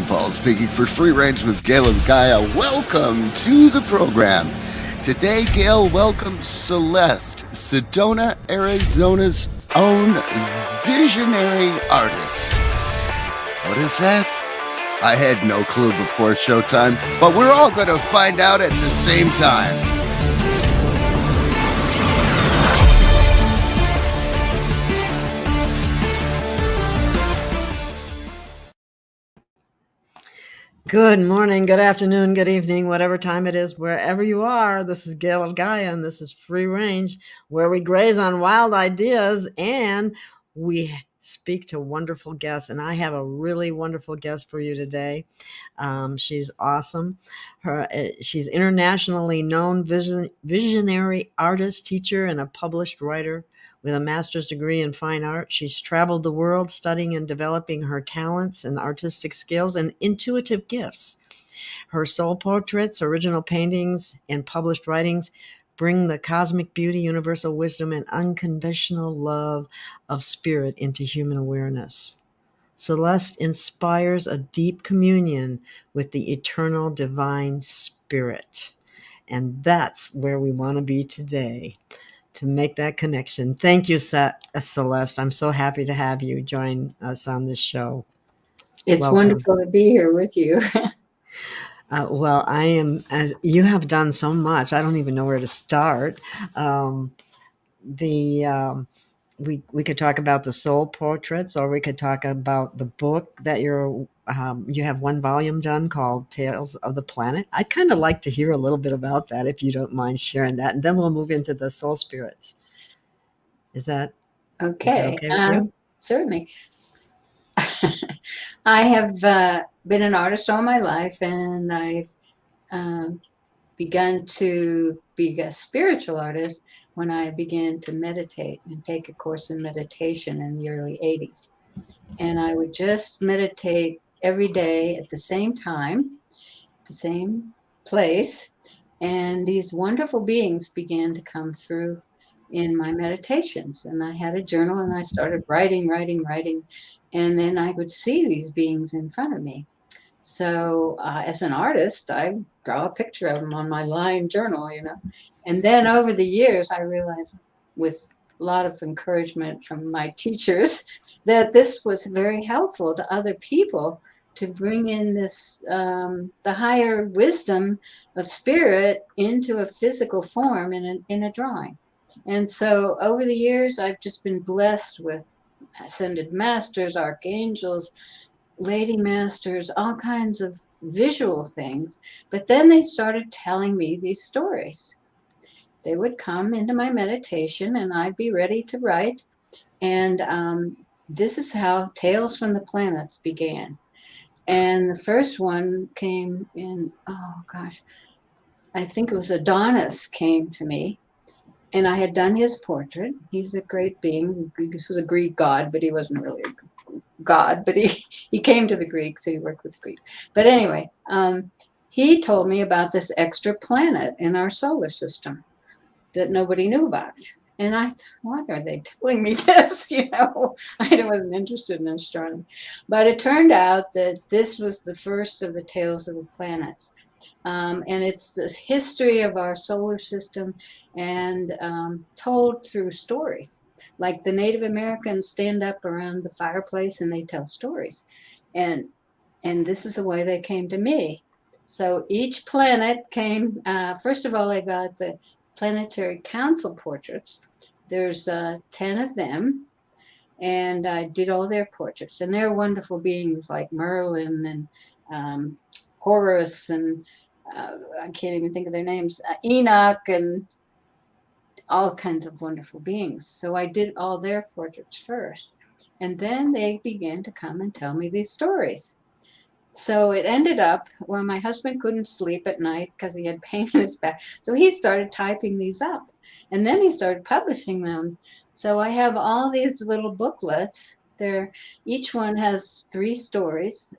I'm Paul, speaking for Free Range with Gail of Gaia. Welcome to the program. Today, Gail welcomes Celeste, Sedona, Arizona's own visionary artist. What is that? I had no clue before showtime, but we're all going to find out at the same time. Good morning, good afternoon, good evening, whatever time it is, wherever you are. This is Gail of Gaia, and this is Free Range, where we graze on wild ideas and we speak to wonderful guests. And I have a really wonderful guest for you today. She's awesome. She's internationally known visionary artist, teacher, and a published writer. With a master's degree in fine art, she's traveled the world studying and developing her talents and artistic skills and intuitive gifts. Her soul portraits, original paintings, and published writings bring the cosmic beauty, universal wisdom, and unconditional love of spirit into human awareness. Celeste inspires a deep communion with the eternal divine spirit. And that's where we want to be today, to make that connection. Thank you, Celeste. I'm so happy to have you join us on this show. It's wonderful to be here with you. Well, I am. You have done so much. I don't even know where to start. We could talk about the soul portraits, or we could talk about the book that you have one volume done called Tales of the Planet. I'd kind of like to hear a little bit about that, if you don't mind sharing that, and then we'll move into the soul spirits. Is that okay? With you? Certainly. I have been an artist all my life, and I've begun to be a spiritual artist when I began to meditate and take a course in meditation in the early 80s. And I would just meditate every day at the same time, the same place, and these wonderful beings began to come through in my meditations. And I had a journal, and I started writing, and then I would see these beings in front of me. So as an artist, I draw a picture of them on my line journal, And then over the years, I realized, with a lot of encouragement from my teachers, that this was very helpful to other people to bring in this, the higher wisdom of spirit into a physical form in a drawing. And so over the years, I've just been blessed with ascended masters, archangels, lady masters, all kinds of visual things. But then they started telling me these stories. They would come into my meditation, and I'd be ready to write. And this is how Tales from the Planets began. And the first one came in, I think it was Adonis came to me. And I had done his portrait. He's a great being. He was a Greek god, but he wasn't really a god, but he came to the Greeks, so he worked with the Greeks. But anyway, he told me about this extra planet in our solar system that nobody knew about. And I thought, why are they telling me this? I wasn't interested in astronomy. But it turned out that this was the first of the Tales of the Planets. And it's the history of our solar system, and told through stories. Like the Native Americans stand up around the fireplace and they tell stories. And this is the way they came to me. So each planet came, first of all, I got the Planetary Council portraits. There's 10 of them, and I did all their portraits. And they're wonderful beings like Merlin and Horus, and I can't even think of their names, Enoch, and all kinds of wonderful beings. So I did all their portraits first. And then they began to come and tell me these stories. So it ended up when my husband couldn't sleep at night because he had pain in his back. So he started typing these up. And then he started publishing them. So I have all these little booklets. Each one has 3 stories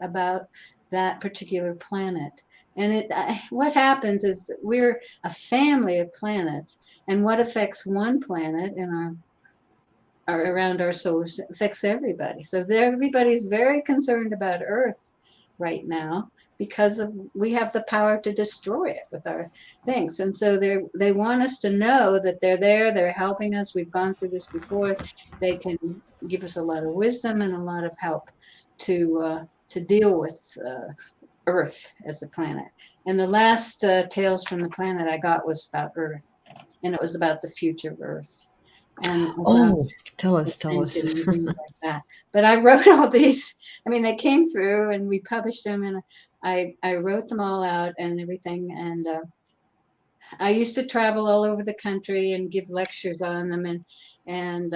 about that particular planet. And what happens is we're a family of planets, and what affects one planet in our around our solar affects everybody. So everybody's very concerned about Earth right now because of we have the power to destroy it with our things. And so they want us to know that they're there, they're helping us. We've gone through this before. They can give us a lot of wisdom and a lot of help to deal with Earth as a planet. And the last Tales from the Planet I got was about Earth, and it was about the future of Earth and about Oh, tell us. ascension and things like that. But I wrote all these. I mean, they came through, and we published them, and I wrote them all out and everything. And I used to travel all over the country and give lectures on them, and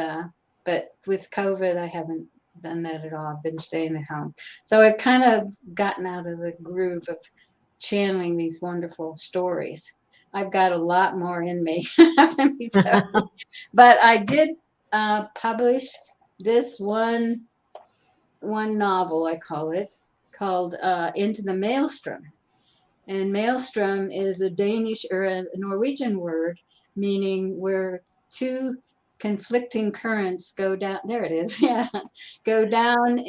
but with COVID, I haven't done that at all. I've been staying at home, so I've kind of gotten out of the groove of channeling these wonderful stories. I've got a lot more in me, let me tell you. But I did publish this one novel, I call it, called Into the Maelstrom. And maelstrom is a Danish or a Norwegian word meaning where two conflicting currents go down. There it is. Yeah. Go down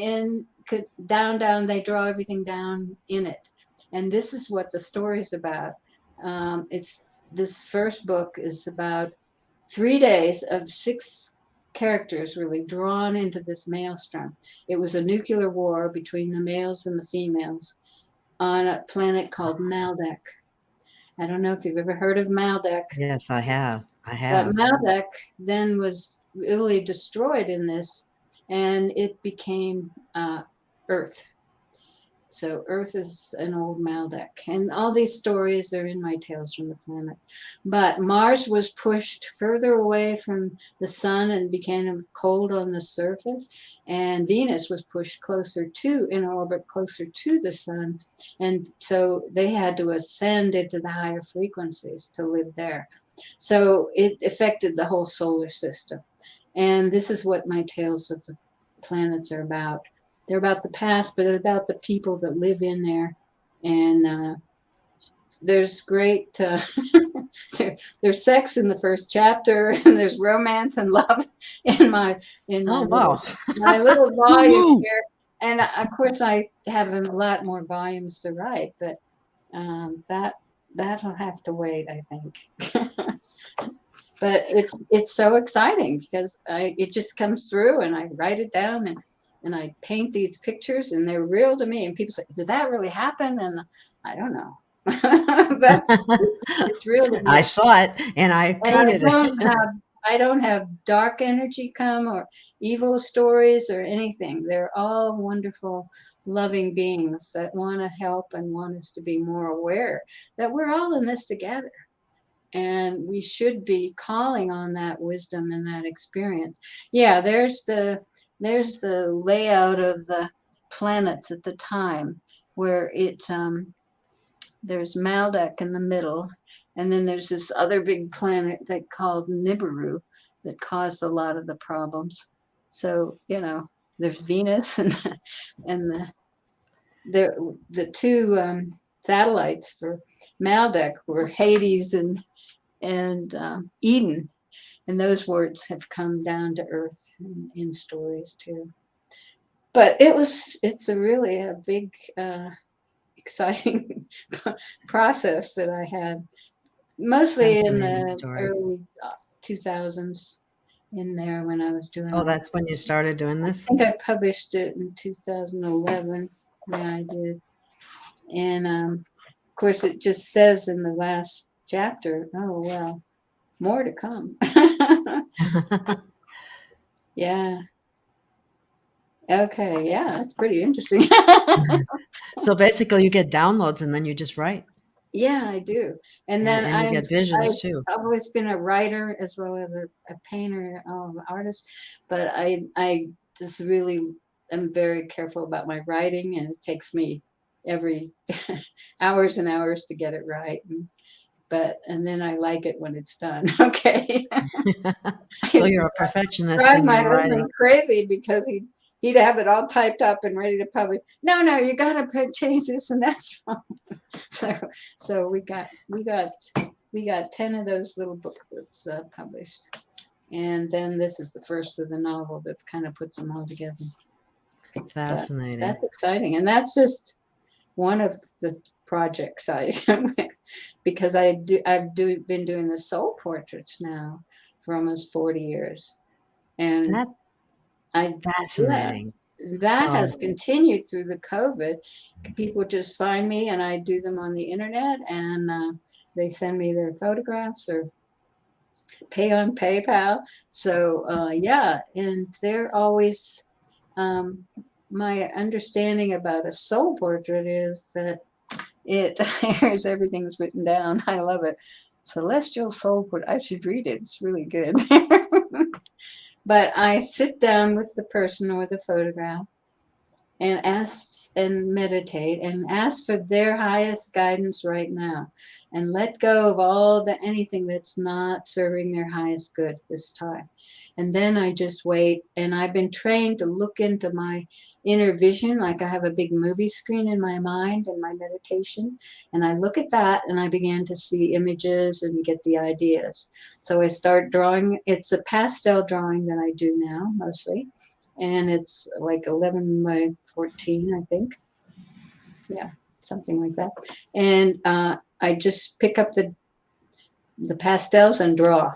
down. They draw everything down in it. And this is what the story is about. This first book is about 3 days of 6 characters really drawn into this maelstrom. It was a nuclear war between the males and the females on a planet called Maldek. I don't know if you've ever heard of Maldek. Yes, I have. But Maldek then was really destroyed in this, and it became Earth. So Earth is an old Maldek. And all these stories are in my Tales from the Planet. But Mars was pushed further away from the sun and became cold on the surface. And Venus was pushed closer in orbit, closer to the sun. And so they had to ascend into the higher frequencies to live there. So it affected the whole solar system. And this is what my Tales of the Planets are about. They're about the past, but about the people that live in there. And there's great, there's sex in the first chapter, and there's romance and love in my wow. my little volume here. And of course, I have a lot more volumes to write, but that'll have to wait, I think. But it's so exciting because it just comes through, and I write it down, and I paint these pictures, and they're real to me. And people say, "Did that really happen?" And I don't know. It's real to me. I saw it, and I painted it. I don't have dark energy come or evil stories or anything. They're all wonderful, loving beings that want to help and want us to be more aware that we're all in this together. And we should be calling on that wisdom and that experience. Yeah, there's the layout of the planets at the time, where there's Maldek in the middle, and then there's this other big planet that called Nibiru that caused a lot of the problems. So there's Venus and the two satellites for Maldek were Hades and Eden, and those words have come down to earth in stories too. But it's really a big exciting process that I had, mostly in the early 2000s in there when I was doing. Oh, that's when you started doing this? I think I published it in 2011. Yeah, I did. And of course, it just says in the last chapter, oh, well, more to come. Yeah. Okay. Yeah, that's pretty interesting. So basically, you get downloads and then you just write. Yeah, I do. And then you get visions too. I've always been a writer as well as a painter, artist, but I just really am very careful about my writing, and it takes me every hours and hours to get it right. And then I like it when it's done. Okay. So you're a perfectionist. Drive my husband crazy because he'd have it all typed up and ready to publish. No, you got to change this and that's wrong. So we got 10 of those little booklets published. And then this is the first of the novel that kind of puts them all together. Fascinating. That's exciting. And that's just one of the projects because I've been doing the soul portraits now for almost 40 years. And That's I, fascinating. that has So, continued through the COVID. People just find me and I do them on the internet, and they send me their photographs or pay on PayPal. So yeah, and they're always, my understanding about a soul portrait is that here's everything's written down. I love it. Celestial soul portrait. I should read it. It's really good. But I sit down with the person or the photograph and ask and meditate and ask for their highest guidance right now, and let go of anything that's not serving their highest good this time. And then I just wait, and I've been trained to look into my inner vision, like I have a big movie screen in my mind in my meditation, and I look at that and I begin to see images and get the ideas. So I start drawing. It's a pastel drawing that I do now mostly, and it's like 11 by 14, I think. Yeah, something like that. And I just pick up the pastels and draw.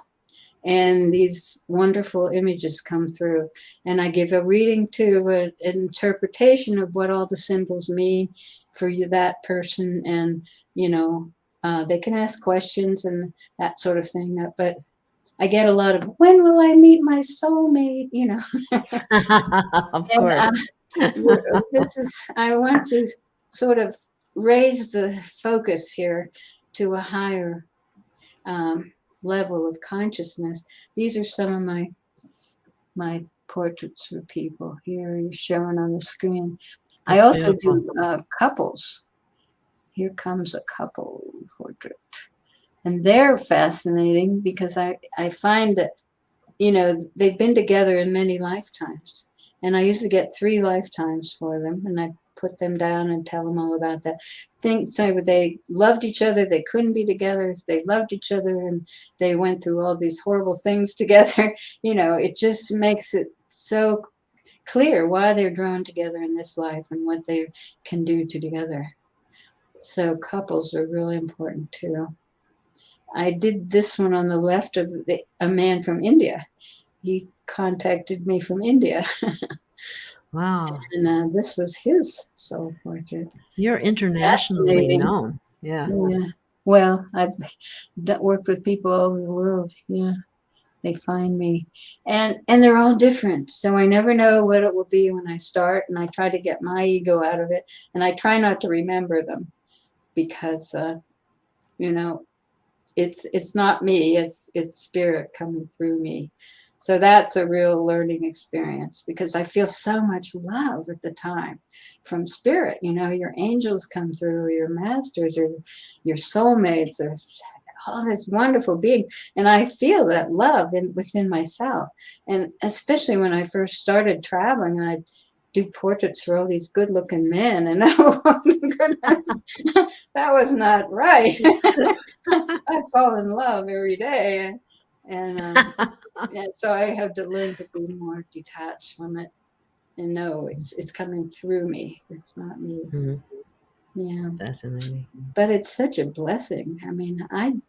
And these wonderful images come through. And I give a reading to an interpretation of what all the symbols mean for you, that person. And, they can ask questions and that sort of thing. But I get a lot of, when will I meet my soulmate? of And course. I want to sort of raise the focus here to a higher level of consciousness. These are some of my portraits for people here, you're showing on the screen. I That's also beautiful. do couples. Here comes a couple portrait. And they're fascinating because I find that, they've been together in many lifetimes. And I usually get 3 lifetimes for them. And I put them down and tell them all about that. So they loved each other. They couldn't be together. They loved each other. And they went through all these horrible things together. It just makes it so clear why they're drawn together in this life and what they can do together. So couples are really important too. I did this one on the left of a man from India. He contacted me from India. Wow. And this was his soul portrait. You're internationally Fascinating. known. Yeah. Yeah. Well, I've worked with people all over the world. Yeah. They find me. And they're all different. So I never know what it will be when I start. And I try to get my ego out of it. And I try not to remember them because, it's not me, it's spirit coming through me. So that's a real learning experience because I feel so much love at the time from spirit. Your angels come through, your masters, or your soulmates, or all this wonderful being, and I feel that love within myself. And especially when I first started traveling, and I'd do portraits for all these good-looking men, and oh goodness, that was not right. I fall in love every day, and so I have to learn to be more detached from it and know it's coming through me. It's not me. Mhm. Yeah, Fascinating. but it's such a blessing. I mean, and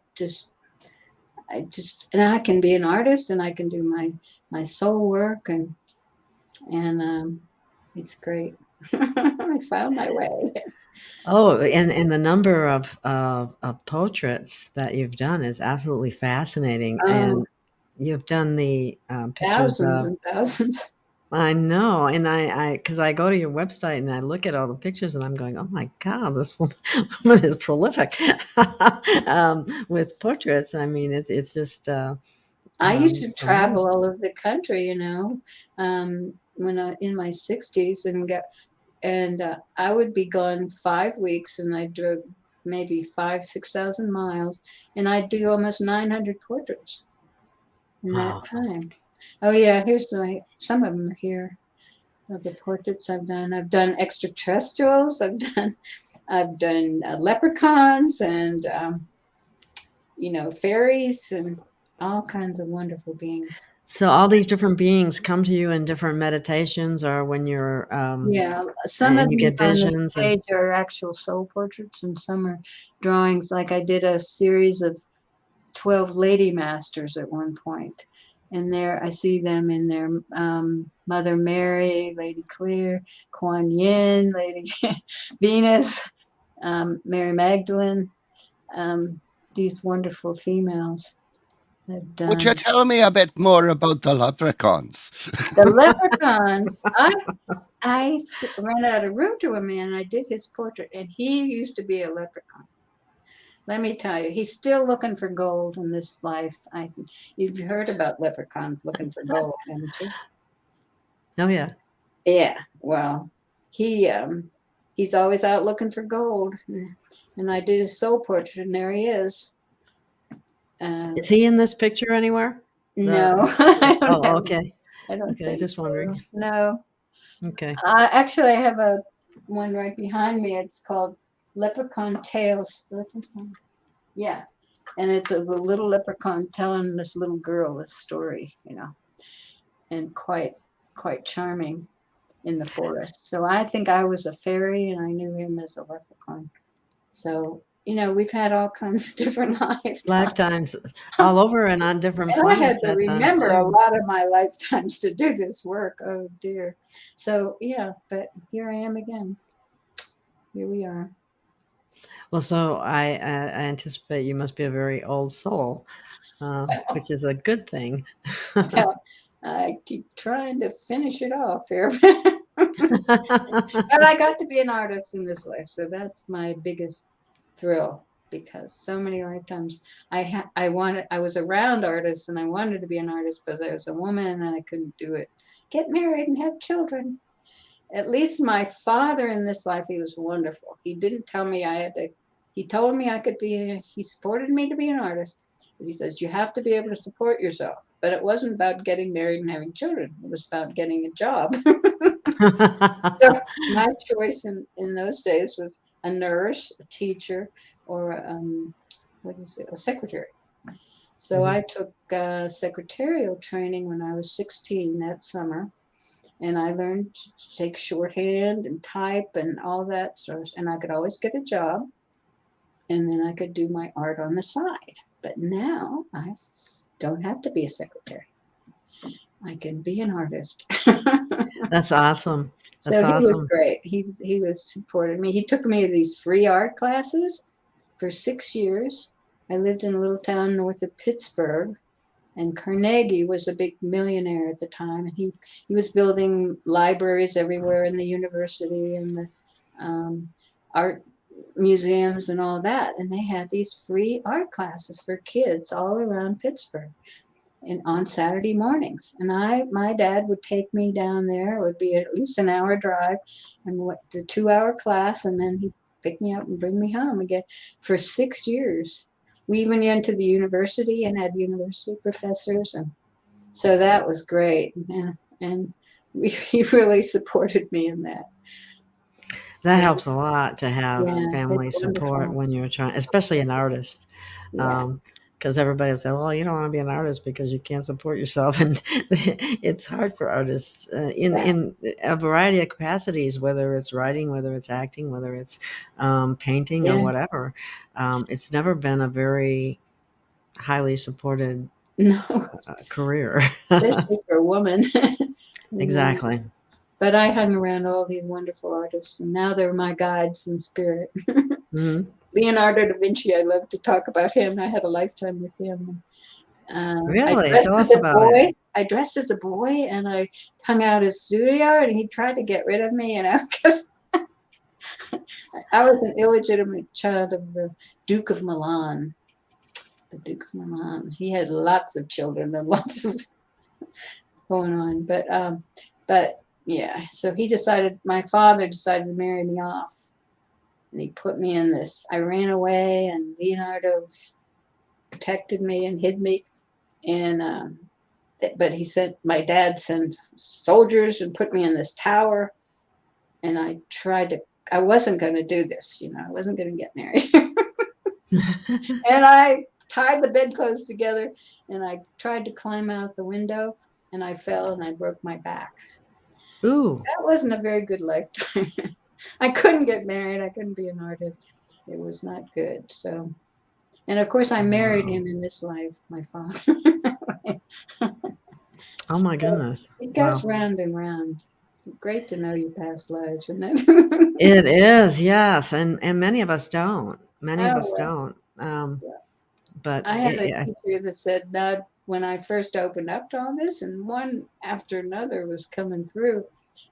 I can be an artist, and I can do my soul work, and it's great. I found my way. Oh, and the number of portraits that you've done is absolutely fascinating. Oh, And you've done the pictures thousands of, and thousands. I know, and because I go to your website and I look at all the pictures and I'm going, oh my God, this woman is prolific with portraits. I mean, it's just I used to so travel wonderful. all over the country, when I in my 60s, and I would be gone 5 weeks, and I drove maybe 5,000-6,000 miles, and I'd do almost 900 portraits in that Wow. time. Oh yeah, here's some of them here of the portraits I've done. I've done extraterrestrials. I've done leprechauns and fairies and all kinds of wonderful beings. So all these different beings come to you in different meditations, or when you're Yeah, some of and you these get on the visions, and stage are actual soul portraits, and some are drawings. Like I did a series of 12 lady masters at one point, and there I see them in their Mother Mary, Lady Clear, Kuan Yin, Lady Venus, Mary Magdalene, these wonderful females. That, Would you tell me a bit more about the leprechauns? the leprechauns, ran out of room to a man. I did his portrait, and he used to be a leprechaun. Let me tell you, he's still looking for gold in this life. You've heard about leprechauns looking for gold, haven't you? oh yeah, Yeah. Well, he he's always out looking for gold, and I did his soul portrait, and there he is. is he in this picture anywhere? No, I don't Oh, have. okay, I don't okay, think just wondering. so. No. Okay, Actually, I have a one right behind me. It's called Leprechaun Tales. Leprechaun. Yeah, and it's a little leprechaun telling this little girl this story, and quite charming in the forest. So I think I was a fairy, and I knew him as a leprechaun. So we've had all kinds of different lifetimes. lifetimes all over and on different And I had planets to at times remember a too. lot of my lifetimes to do this work. Oh dear. So yeah, but here I am again. Here we are. Well, so I anticipate you must be a very old soul, which is a good thing. Well, I keep trying to finish it off here. But I got to be an artist in this life, so that's my biggest thrill, because so many lifetimes I was around artists and I wanted to be an artist, but I was a woman and I couldn't do it. Get married and have children. At least my father in this life, he was wonderful. He didn't tell me I had to. He told me I could be. He supported me to be an artist. But he says you have to be able to support yourself. But it wasn't about getting married and having children. It was about getting a job. So my choice in those days was a nurse, a teacher, or a secretary. So Mhm. I took secretarial training when I was 16 that summer, and I learned to take shorthand and type and all that sort of, and I could always get a job, and then I could do my art on the side. But now I don't have to be a secretary. I can be an artist. That's awesome. That's So he was awesome. great. He was supported me. He took me to these free art classes for 6 years. I lived in a little town north of Pittsburgh, and Carnegie was a big millionaire at the time, and he was building libraries everywhere in the university and the art museums and all that. And they had these free art classes for kids all around Pittsburgh and on Saturday mornings. And my dad would take me down there. It would be at least an hour drive, and the 2 hour class, and then he'd pick me up and bring me home again for 6 years. We even went to the university and had university professors, and so that was great. And he really supported me in that. That So helps a lot to have yeah, it's family support wonderful. when you're trying, especially an artist. Yeah, Because everybody will say, well, you don't want to be an artist because you can't support yourself. And it's hard for artists yeah. in a variety of capacities, whether it's writing, whether it's acting, whether it's painting or Yeah. whatever. It's never been a very highly supported No, career. especially for a woman. Yeah. Exactly. But I hung around all these wonderful artists, and now they're my guides in spirit. Hmm. Leonardo da Vinci, I love to talk about him. I had a lifetime with him. I Really? dressed Tell as us a about it. boy. I dressed as a boy, and I hung out his studio, and he tried to get rid of me, because I was an illegitimate child of the Duke of Milan. The Duke of Milan. He had lots of children and lots of going on, but yeah. So my father decided to marry me off, and he put me in this. I ran away, and Leonardo protected me and hid me, and but my dad sent soldiers and put me in this tower, and I wasn't going to do this, I wasn't going to get married. And I tied the bedclothes together, and I tried to climb out the window, and I fell and I broke my back. So Ooh. that wasn't a very good lifetime. I couldn't get married. I couldn't be an artist. It was not good. So, and of course, I married Wow. him in this life, my father. Oh my So goodness. it goes Wow. round and round. It's great to know your past lives, isn't it? It is, yes. And many of us don't. Many of Oh, us well, don't. yeah. But I had a teacher that said, "Not when I first opened up to all this, and one after another was coming through."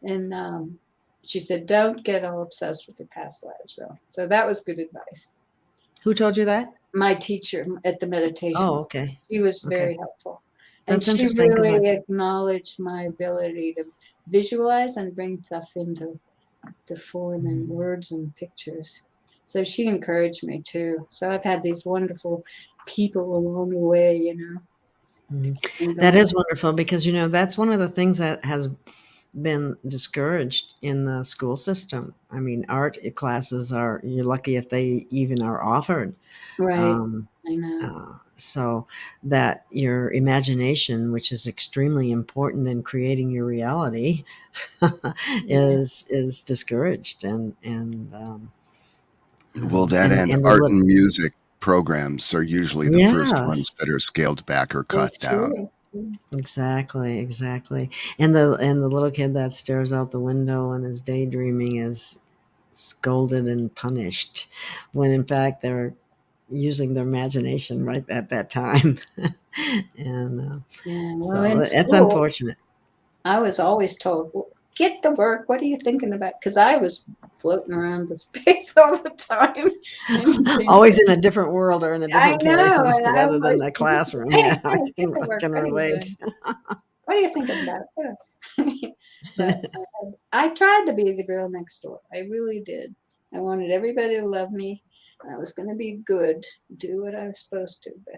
And she said, "Don't get all obsessed with your past lives, though." So that was good advice. who told you that? My teacher at the meditation, Oh, okay. she was Okay. very helpful. And That's she interesting because really acknowledged my ability to visualize and bring stuff into the form and words and pictures. So she encouraged me too. So I've had these wonderful people along the way, and that going. is wonderful because, that's one of the things that has been discouraged in the school system. I mean, art classes you're lucky if they even are offered. Right. Um, I know. so that your imagination, which is extremely important in creating your reality, Yeah. is discouraged, Well, that and and art and music programs are usually the first ones yes, that are scaled back or Oh, cut down. true. exactly, and the little kid that stares out the window and is daydreaming is scolded and punished, when in fact they're using their imagination right at that time. and Yeah. Well, so in it's school, unfortunate. I was always told, "Well, get to work. What are you thinking about?" Because I was floating around the space all the time. Anything. Always in a different world or in a I different place know. And I rather than always the used to, classroom. "Hey, Yeah, I hey, get can, to I work. can What are you relate. doing? What are you thinking about?" But I tried to be the girl next door. I really did. I wanted everybody to love me. I was going to be good, do what I was supposed to, but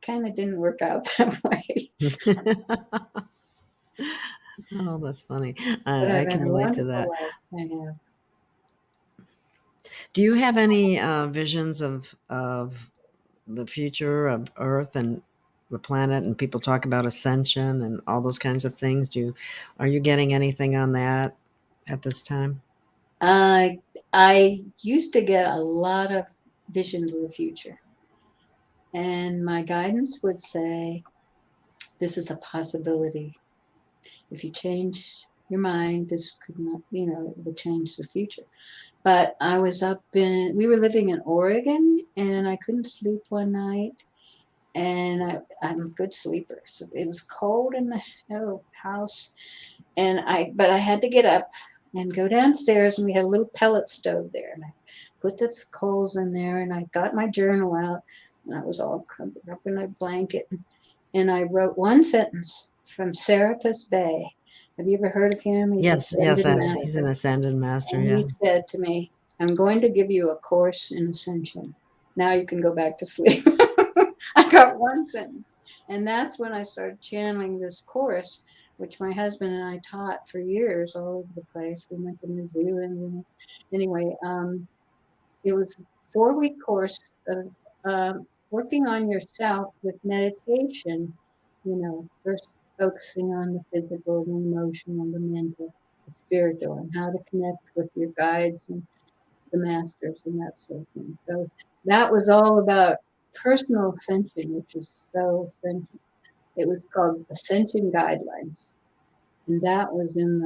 kind of didn't work out that way. Oh, that's funny. But I I've can had a relate to wonderful that. life. I have. Do you have any visions of the future of Earth and the planet? And people talk about ascension and all those kinds of things. Are you getting anything on that at this time? I used to get a lot of visions of the future, and my guidance would say, "This is a possibility. If you change your mind, this could not, it would change the future." But we were living in Oregon, and I couldn't sleep one night. And I'm a good sleeper. So it was cold in the house. But I had to get up and go downstairs, and we had a little pellet stove there. And I put the coals in there, and I got my journal out, and I was all covered up in a blanket. And I wrote one sentence from Serapis Bay. Have you ever heard of him? He's Yes, yes. ascended He's an master. ascended master. And Yeah. he said to me, "I'm going to give you a course in ascension. Now you can go back to sleep." I got one sentence. And that's when I started channeling this course, which my husband and I taught for years all over the place. We went to New Zealand. Anyway, it was a 4-week course of working on yourself with meditation, first focusing on the physical, the emotional, the mental, the spiritual, and how to connect with your guides and the masters and that sort of thing. So that was all about personal ascension, which is so essential. It was called Ascension Guidelines. And that was in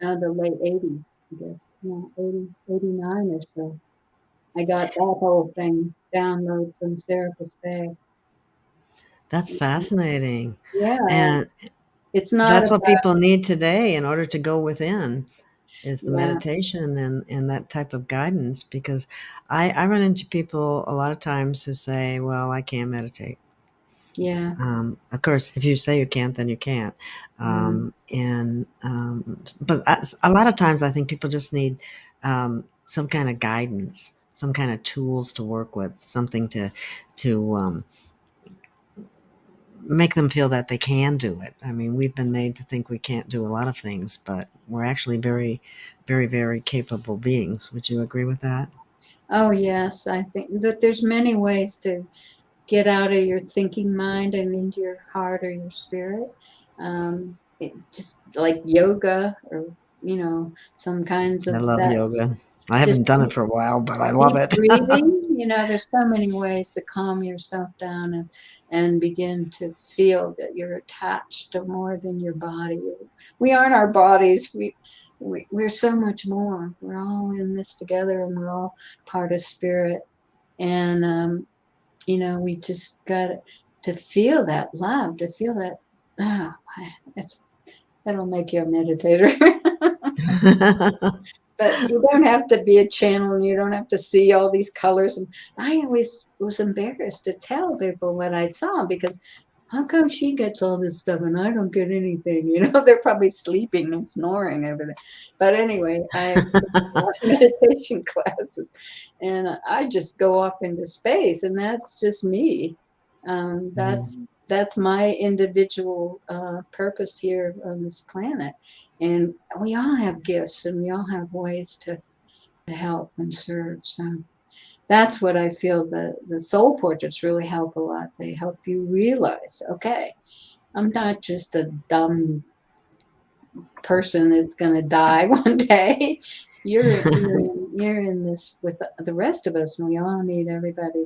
the late 80s, I guess. Yeah, 80, 89 or so. I got that whole thing download from Serapis Bay. That's fascinating. Yeah, And it's not that's what about, people need today in order to go within, is the yeah, meditation and that type of guidance. Because I run into people a lot of times who say, well, I can't meditate. yeah, Of course, if you say you can't, then you can't. yeah, But a lot of times I think people just need some kind of guidance, some kind of tools to work with, something to make them feel that they can do it. I mean, we've been made to think we can't do a lot of things, but we're actually very, very, very capable beings. Would you agree with that? Oh, yes. I think that there's many ways to get out of your thinking mind and into your heart or your spirit. Just like yoga or, some kinds I of love that. yoga. I Just haven't done it for a while, but I love deep it. breathing. There's so many ways to calm yourself down and begin to feel that you're attached to more than your body. We aren't our bodies. We're so much more. We're all in this together, and we're all part of spirit. And we just got to feel that love, to feel that. Oh, it's that'll make you a meditator. But you don't have to be a channel, and you don't have to see all these colors. And I always was embarrassed to tell people what I saw, because how come she gets all this stuff and I don't get anything? They're probably sleeping and snoring over there. But anyway, I took a lot of meditation classes, and I just go off into space, and that's just me. That's my individual purpose here on this planet. And we all have gifts, and we all have ways to help and serve. So that's what I feel the soul portraits really help a lot. They help you realize, okay, I'm not just a dumb person that's going to die one day. You're in this with the rest of us, and we all need everybody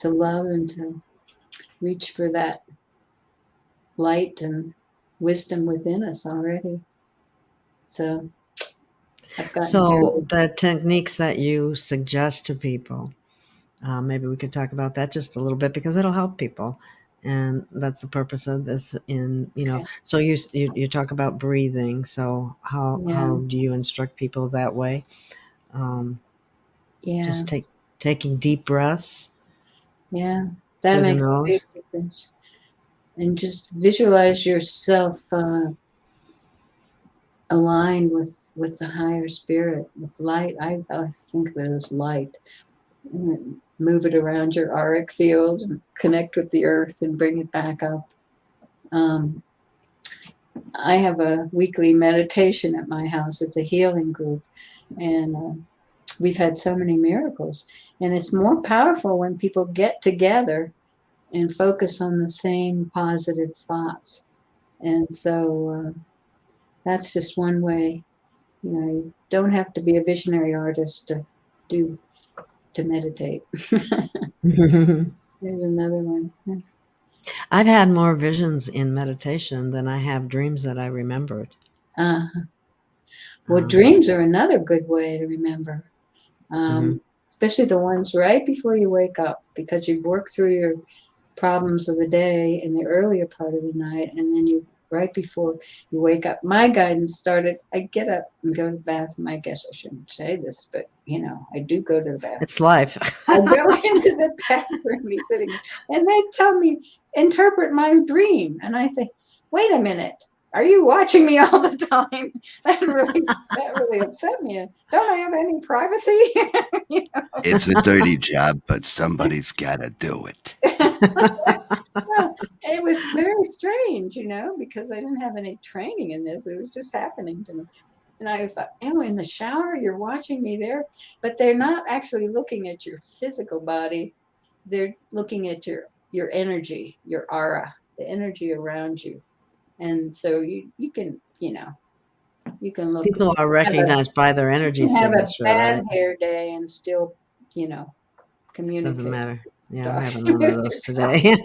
to love and to reach for that light and wisdom within us already. So I've gotten So very the techniques that you suggest to people, maybe we could talk about that just a little bit, because it'll help people, and that's the purpose of this. okay. So you talk about breathing. So Yeah, how do you instruct people that way? Um, yeah, just taking deep breaths yeah. That through the makes a big nose. difference. And just visualize yourself aligned with the higher spirit, with light. I think of it as light. And move it around your auric field and connect with the earth and bring it back up. Um, I have a weekly meditation at my house. It's a healing group, and we've had so many miracles. And it's more powerful when people get together and focus on the same positive thoughts. And so that's just one way. You don't have to be a visionary artist do to meditate. There's another one. I've had more visions in meditation than I have dreams that I remembered. Uh, well, Um, dreams are another good way to remember, mhm. especially the ones right before you wake up, because you work through your problems of the day in the earlier part of the night, and then you right before you wake up. My guidance started. I get up and go to the bathroom. I guess I shouldn't say this, but I do go to the bathroom. It's life. I go into the bathroom, be sitting there, and they tell me, interpret my dream. And I think, wait a minute, are you watching me all the time? That really upset me. Don't I have any privacy? You It's a dirty job, but somebody's got to do it. Well, it was very strange, because I didn't have any training in this. It was just happening to me. And I was like, oh, in the shower, you're watching me there. But they're not actually looking at your physical body. They're looking at your energy, your aura, the energy around you. And so you can, you can look, People are have a, recognized by their you energy can have a signature, bad right? hair day and still, you know, Doesn't communicate, matter. Yeah, I'm talk having one of with those your today.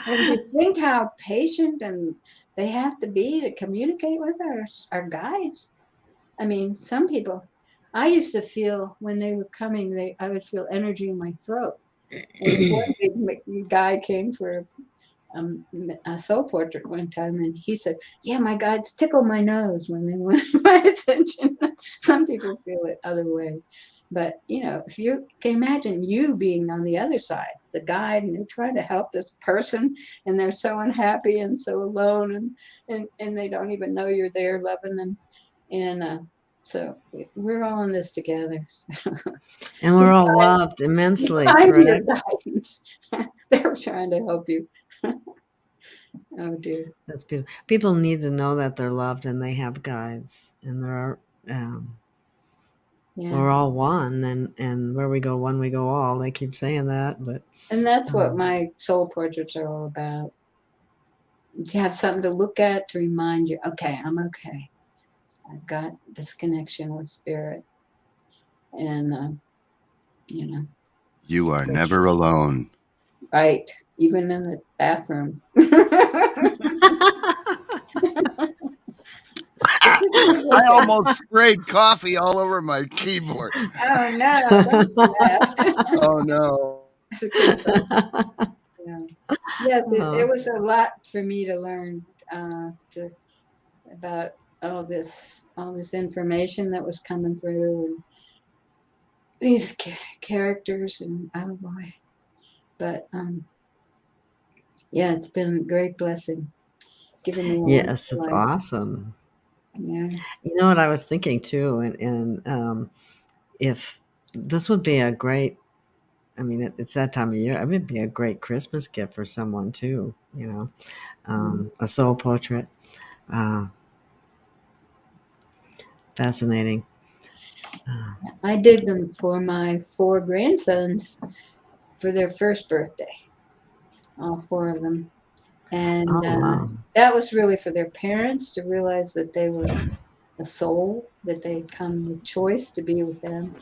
And to think how patient and they have to be to communicate with our guides. I mean, some people, I used to feel when they were coming, I would feel energy in my throat. And this one big guy came for a soul portrait one time, and he said, "Yeah, my guides tickle my nose when they want my attention." Some people feel it other way, but if you can imagine you being on the other side, the guide, and you're trying to help this person, and they're so unhappy and so alone, and they don't even know you're there loving them, and so we're all in this together. So And we're all loved be immensely, kind to your correct? guidance. They're trying to help you. Oh dear. That's beautiful. People need to know that they're loved and they have guides. And there are, um, Yeah. We're all one, and where we go one, we go all. They keep saying that, but And that's what my soul portraits are all about. To have something to look at to remind you, okay, I'm okay. I've got this connection with spirit. And, You are never alone. right, even in the bathroom. I almost sprayed coffee all over my keyboard. Oh no, don't do that. Oh no. Yeah. Yes, it was a lot for me to learn about all this information that was coming through, and these characters, and oh boy. But yeah, it's been a great blessing, giving me a yes, wonderful it's life. awesome. Yeah. You know what I was thinking too, and if this would be a great, I mean, it's that time of year. It would be a great Christmas gift for someone too. A soul portrait. Fascinating. I did them for my 4 grandsons for their first birthday, all 4 of them. And Oh wow. that was really for their parents to realize that they were a soul, that they'd come with choice to be with them.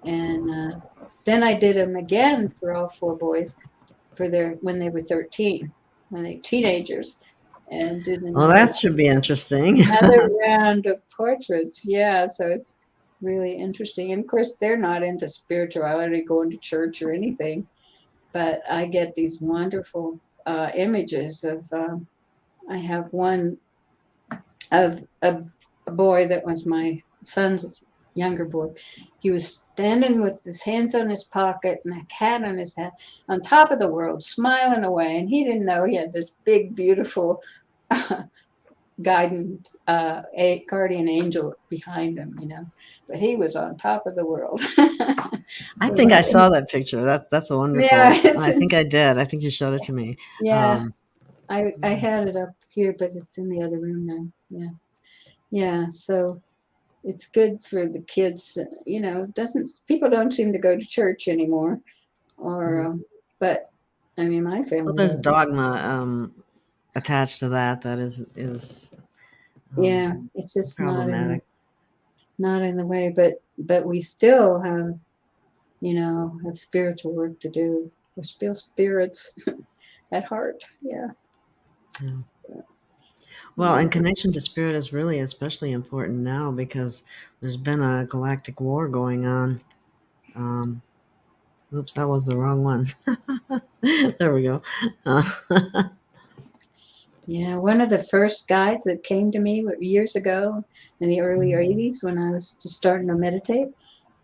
And then I did them again for all 4 boys for when they were 13, when they were teenagers, and did Well, that should be interesting. another round of portraits. Yeah, so it's really interesting. And of course, they're not into spirituality, going to church or anything, but I get these wonderful images of. I have one of a boy that was my son's younger boy. He was standing with his hands on his pocket and a cat on his head, on top of the world, smiling away. And he didn't know he had this big, beautiful guardian angel behind him, but he was on top of the world. I think I saw that picture. That's a wonderful. Yeah, I think I did. I think you showed it to me. Yeah, I had it up here, but it's in the other room now. Yeah. So it's good for the kids. People don't seem to go to church anymore, or but I mean, my family. Well, there's doesn't. dogma attached to that. That is Yeah, it's just problematic. not in the way, but we still have spiritual work to do. We're still spirits at heart. Yeah. Well, and connection to spirit is really especially important now because there's been a galactic war going on. Oops, that was the wrong one. There we go. Yeah, one of the first guides that came to me years ago in the early 80s when I was just starting to meditate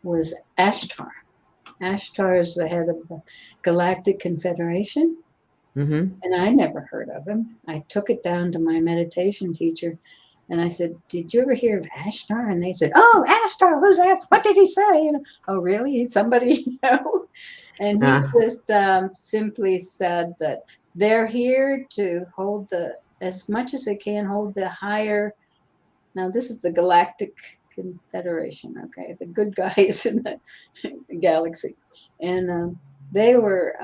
was Ashtar. Ashtar is the head of the Galactic Confederation, and I never heard of him. I took it down to my meditation teacher, and I said, "Did you ever hear of Ashtar?" And they said, "Oh, Ashtar, who's that? What did he say?" Oh, really? He's somebody you know? And he just simply said that they're here to hold as much as they can, hold the higher. Now, this is the Galactic Confederation, okay, the good guys in the galaxy. And they were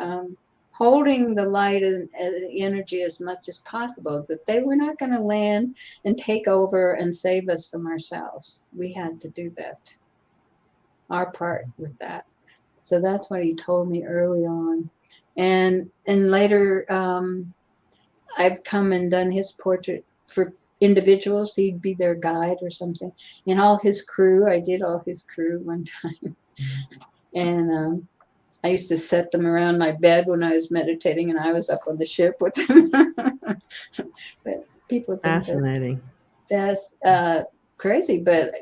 holding the light and the energy as much as possible, that they were not going to land and take over and save us from ourselves. We had to do that, our part with that. So that's what he told me early on. And later, I've come and done his portrait for individuals. He'd be their guide or something. And all his crew, I did all his crew one time. And I used to set them around my bed when I was meditating, and I was up on the ship with them. But people think Fascinating. that's crazy, but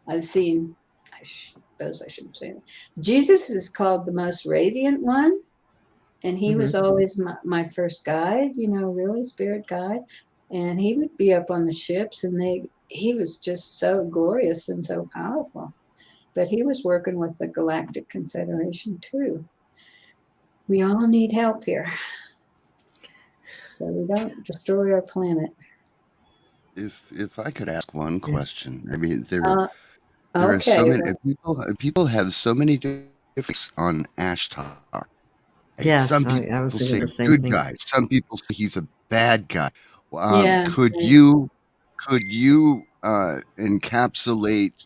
I've seen, I suppose I shouldn't say that. Jesus is called the most radiant one, and he was always my first guide, really spirit guide. And he would be up on the ships, and he was just so glorious and so powerful. But he was working with the Galactic Confederation too. We all need help here, so we don't destroy our planet. If I could ask one question, I mean, There are so Okay. many people have so many different on Ashtar. Right? Yes, Some I was people thinking say the same good thing. guy. Some people say he's a bad guy. Yeah. Could Right. you encapsulate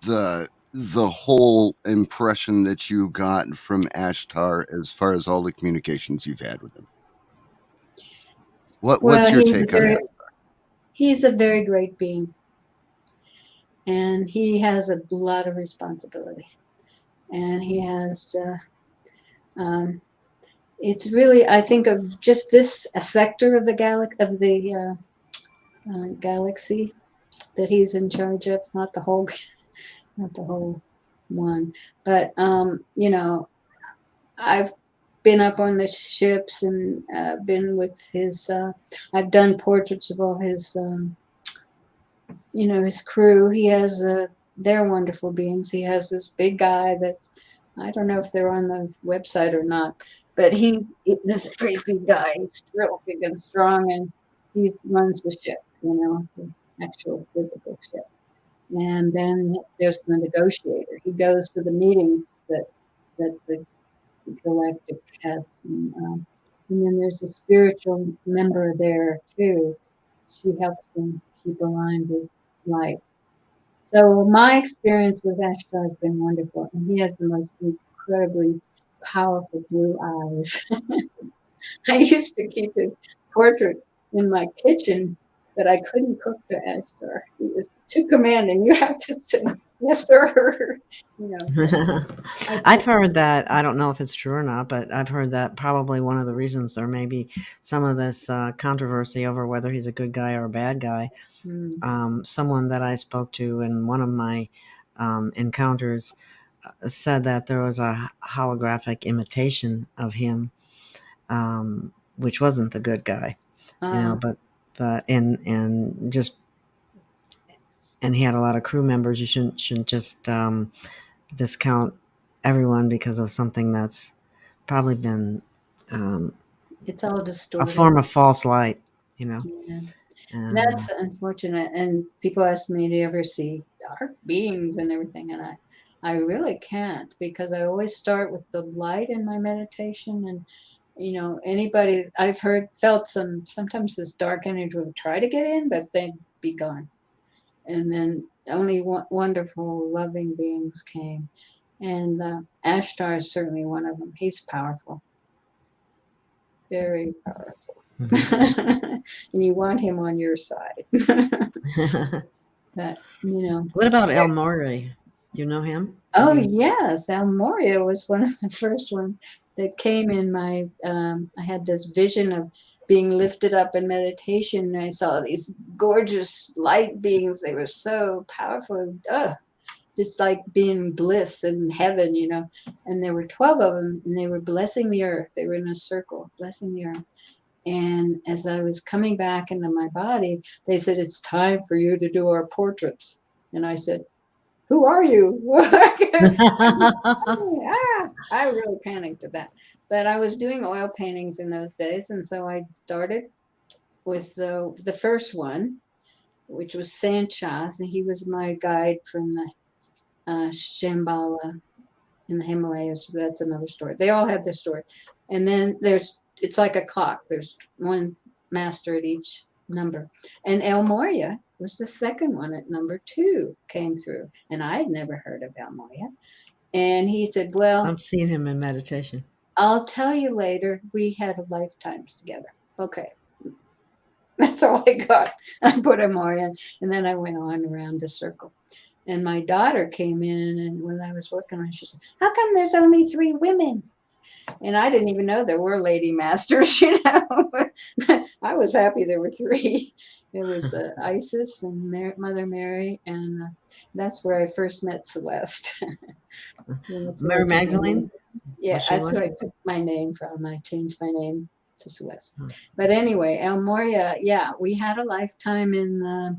the whole impression that you got from Ashtar as far as all the communications you've had with him? What's Well, your take on that? he's a very great being, and he has a lot of responsibility, and he has. Um, it's really, I think, of just this a sector of the galaxy that he's in charge of, not the whole, not the whole one, but I've been up on the ships and been with his. I've done portraits of all his, his crew. He has they're wonderful beings. He has this big guy that I don't know if they're on the website or not, but this great big guy. He's real big and strong, and he runs the ship. The actual physical ship. And then there's the negotiator. He goes to the meetings that the galactic has, and then there's a spiritual member there too. She helps him keep aligned with light. So my experience with Ashtar has been wonderful, and he has the most incredibly powerful blue eyes. I used to keep his portrait in my kitchen, but I couldn't cook to Ashtar. He was too commanding. You have to say, yes, sir. So I I've heard that. I don't know if it's true or not, but I've heard that probably one of the reasons there may be some of this controversy over whether he's a good guy or a bad guy. mm, Someone that I spoke to in one of my encounters said that there was a holographic imitation of him, which wasn't the good guy, uh, but and just and he had a lot of crew members. You shouldn't just discount everyone because of something that's probably been um, it's all a distorted. form of false light, you know. Yeah. And That's unfortunate. And people ask me, do you ever see dark beings and everything? And I really can't, because I always start with the light in my meditation. And, anybody I've felt sometimes this dark energy would try to get in, but they'd be gone. And then only wonderful, loving beings came. And Ashtar is certainly one of them. He's powerful, very powerful. And you want him on your side. But, what about El Morey? Do you know him? oh, yes, Moria was one of the first ones that came in I had this vision of being lifted up in meditation. And I saw these gorgeous light beings. They were so powerful. Just like being bliss in heaven. And there were 12 of them, and they were blessing the earth. They were in a circle, blessing the earth. And as I was coming back into my body, they said, it's time for you to do our portraits. And I said, who are you? I really panicked at that. But I was doing oil paintings in those days. And so I started with the first one, which was Sanchas. And he was my guide from the Shambhala in the Himalayas. That's another story. They all have their story. And then it's like a clock. There's one master at each number. And El Moria was the second one at number 2 came through. And I had never heard of El Moria. And he said, well, I've seen him in meditation. I'll tell you later. We had lifetimes together. Okay. That's all I got. I put El Moria, and then I went on around the circle. And my daughter came in, and when I was working on it, she said, how come there's only 3 women? And I didn't even know there were lady masters, I was happy there were 3. It was Isis and Mother Mary, and that's where I first met Celeste. That's where I Mary took my name. Magdalene? Yeah, Was she that's one? where I took my name from. I changed my name to Celeste. Hmm. But anyway, El Moria, yeah, we had a lifetime and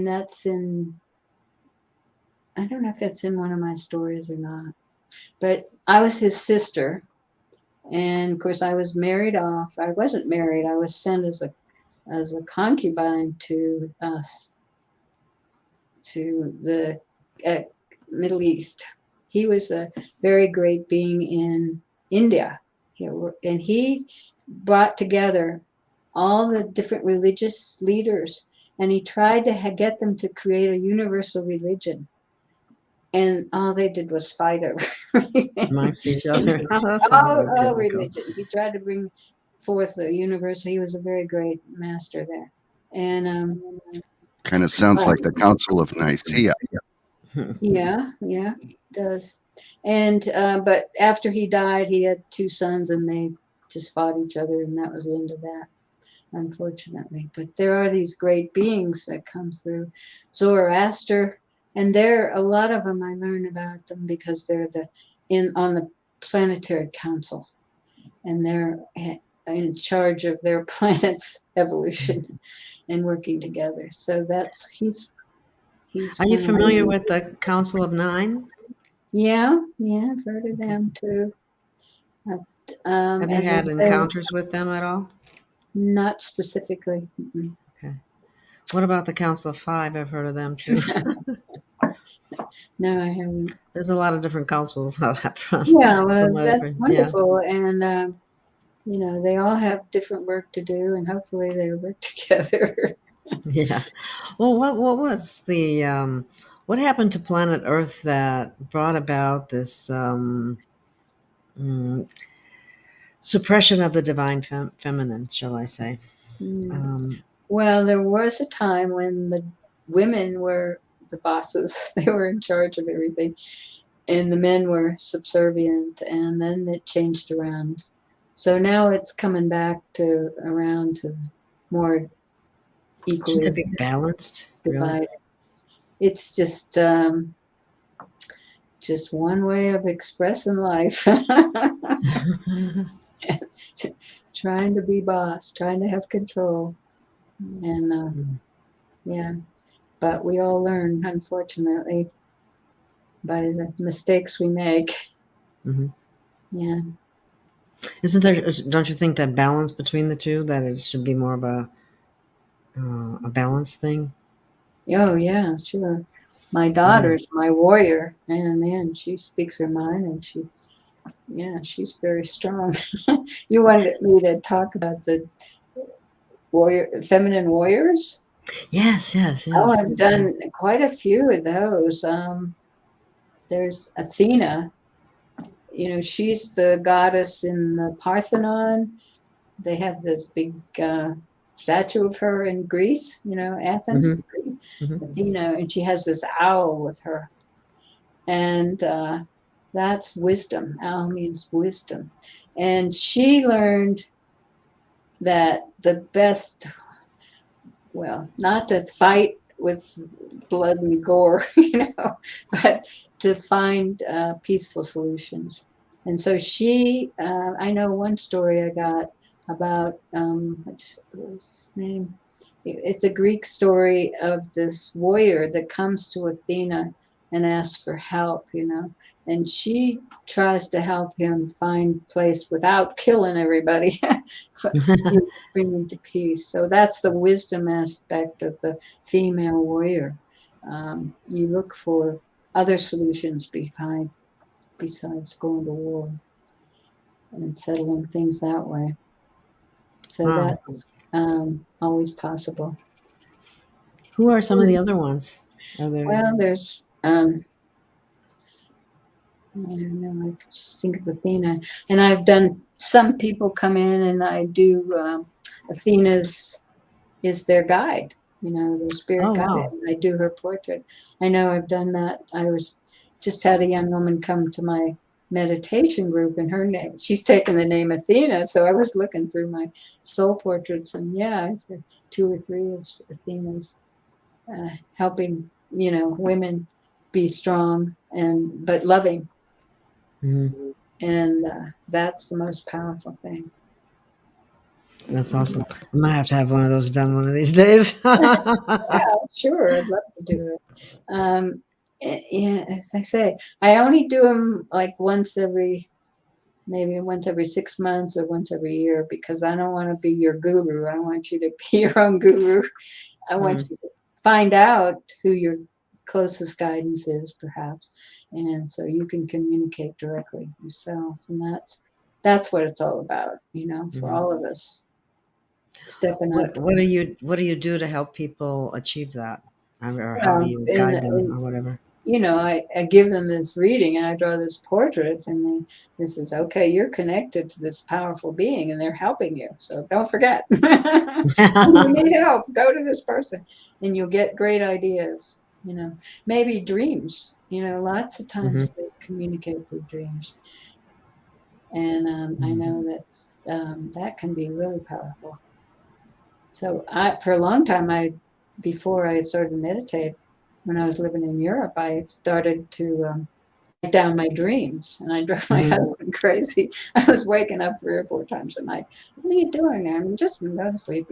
that's I don't know if it's in one of my stories or not. But I was his sister. And of course, I was married off. I wasn't married. I was sent as a concubine to the Middle East. He was a very great being in India. And he brought together all the different religious leaders, and he tried to get them to create a universal religion. And all they did was fight over Amongst each other. Oh, that sounds like all typical. religion. He tried to bring forth a universal. He was a very great master there. And Kind of sounds like the Council of Nicaea. yeah, it does. And but after he died, he had two sons, and they just fought each other, and that was the end of that, unfortunately. But there are these great beings that come through. Zoroaster, and there a lot of them I learn about them because they're on the planetary council, and they're in charge of their planet's evolution and working together. So he's Are you one of familiar them. with the Council of Nine? Yeah, I've heard of them too. Have you As I had say, encounters with them at all? not specifically. Okay. What about the Council of Five? I've heard of them too. No, I haven't. There's a lot of different councils on that front. Yeah, well, that's Yeah. wonderful. And, they all have different work to do, and hopefully they work together. Yeah. Well, what was the what happened to planet Earth that brought about this suppression of the divine feminine, shall I say? Well, there was a time when the women were the bosses. They were in charge of everything, and the men were subservient, and then it changed around. So now it's coming back around to more equally Shouldn't it be balanced? divided. Really? It's just one way of expressing life. Trying to be boss, trying to have control. And yeah, but we all learn, unfortunately, by the mistakes we make. Mm-hmm. Yeah. Isn't there? Don't you think that balance between the two, that it should be more of a balanced thing? Oh yeah, sure. My daughter's my warrior, and man, she speaks her mind, and she's very strong. You wanted me to talk about the feminine warriors? Yes. Oh, I've done quite a few of those. There's Athena. She's the goddess in the Parthenon. They have this big statue of her in Greece, Athens, Greece. Athena, and she has this owl with her. And that's wisdom. Owl means wisdom. And she learned that the best, well, not to fight with blood and gore, but to find peaceful solutions. And so I know one story I got about, what was his name? It's a Greek story of this warrior that comes to Athena and asks for help, and she tries to help him find place without killing everybody, bringing to peace. So that's the wisdom aspect of the female warrior. You look for other solutions besides going to war and settling things that way. So that's always possible. Who are some of the other ones? Well, there's I don't know. I just think of Athena, and I've done. Some people come in, and I do. Athena's is their guide. Their spirit guide. Wow. And I do her portrait. I know I've done that. Just had a young woman come to my meditation group, and her name. She's taken the name Athena, so I was looking through my soul portraits, and yeah, 2 or 3 of Athena's helping women be strong but loving. Mm-hmm. And that's the most powerful thing. That's awesome. I'm gonna have to have one of those done one of these days. Yeah, sure. I'd love to do it. Yeah, as I say, I only do them like maybe once every 6 months or once every year, because I don't want to be your guru. I want you to be your own guru. I want you to find out who your closest guidance is, perhaps. And so you can communicate directly yourself. And that's what it's all about, for all of us stepping up. What do you do to help people achieve that, or how do Well, you guide them, or whatever? I give them this reading and I draw this portrait, and this is okay. You're connected to this powerful being, and they're helping you. So don't forget, when you need help, go to this person, and you'll get great ideas. Maybe dreams. Lots of times they communicate through dreams, and I know that can be really powerful. So for a long time, before I started to meditate, when I was living in Europe, I started to write down my dreams, and I drove my husband crazy. I was waking up 3 or 4 times a night. What are you doing there? I'm just going to sleep,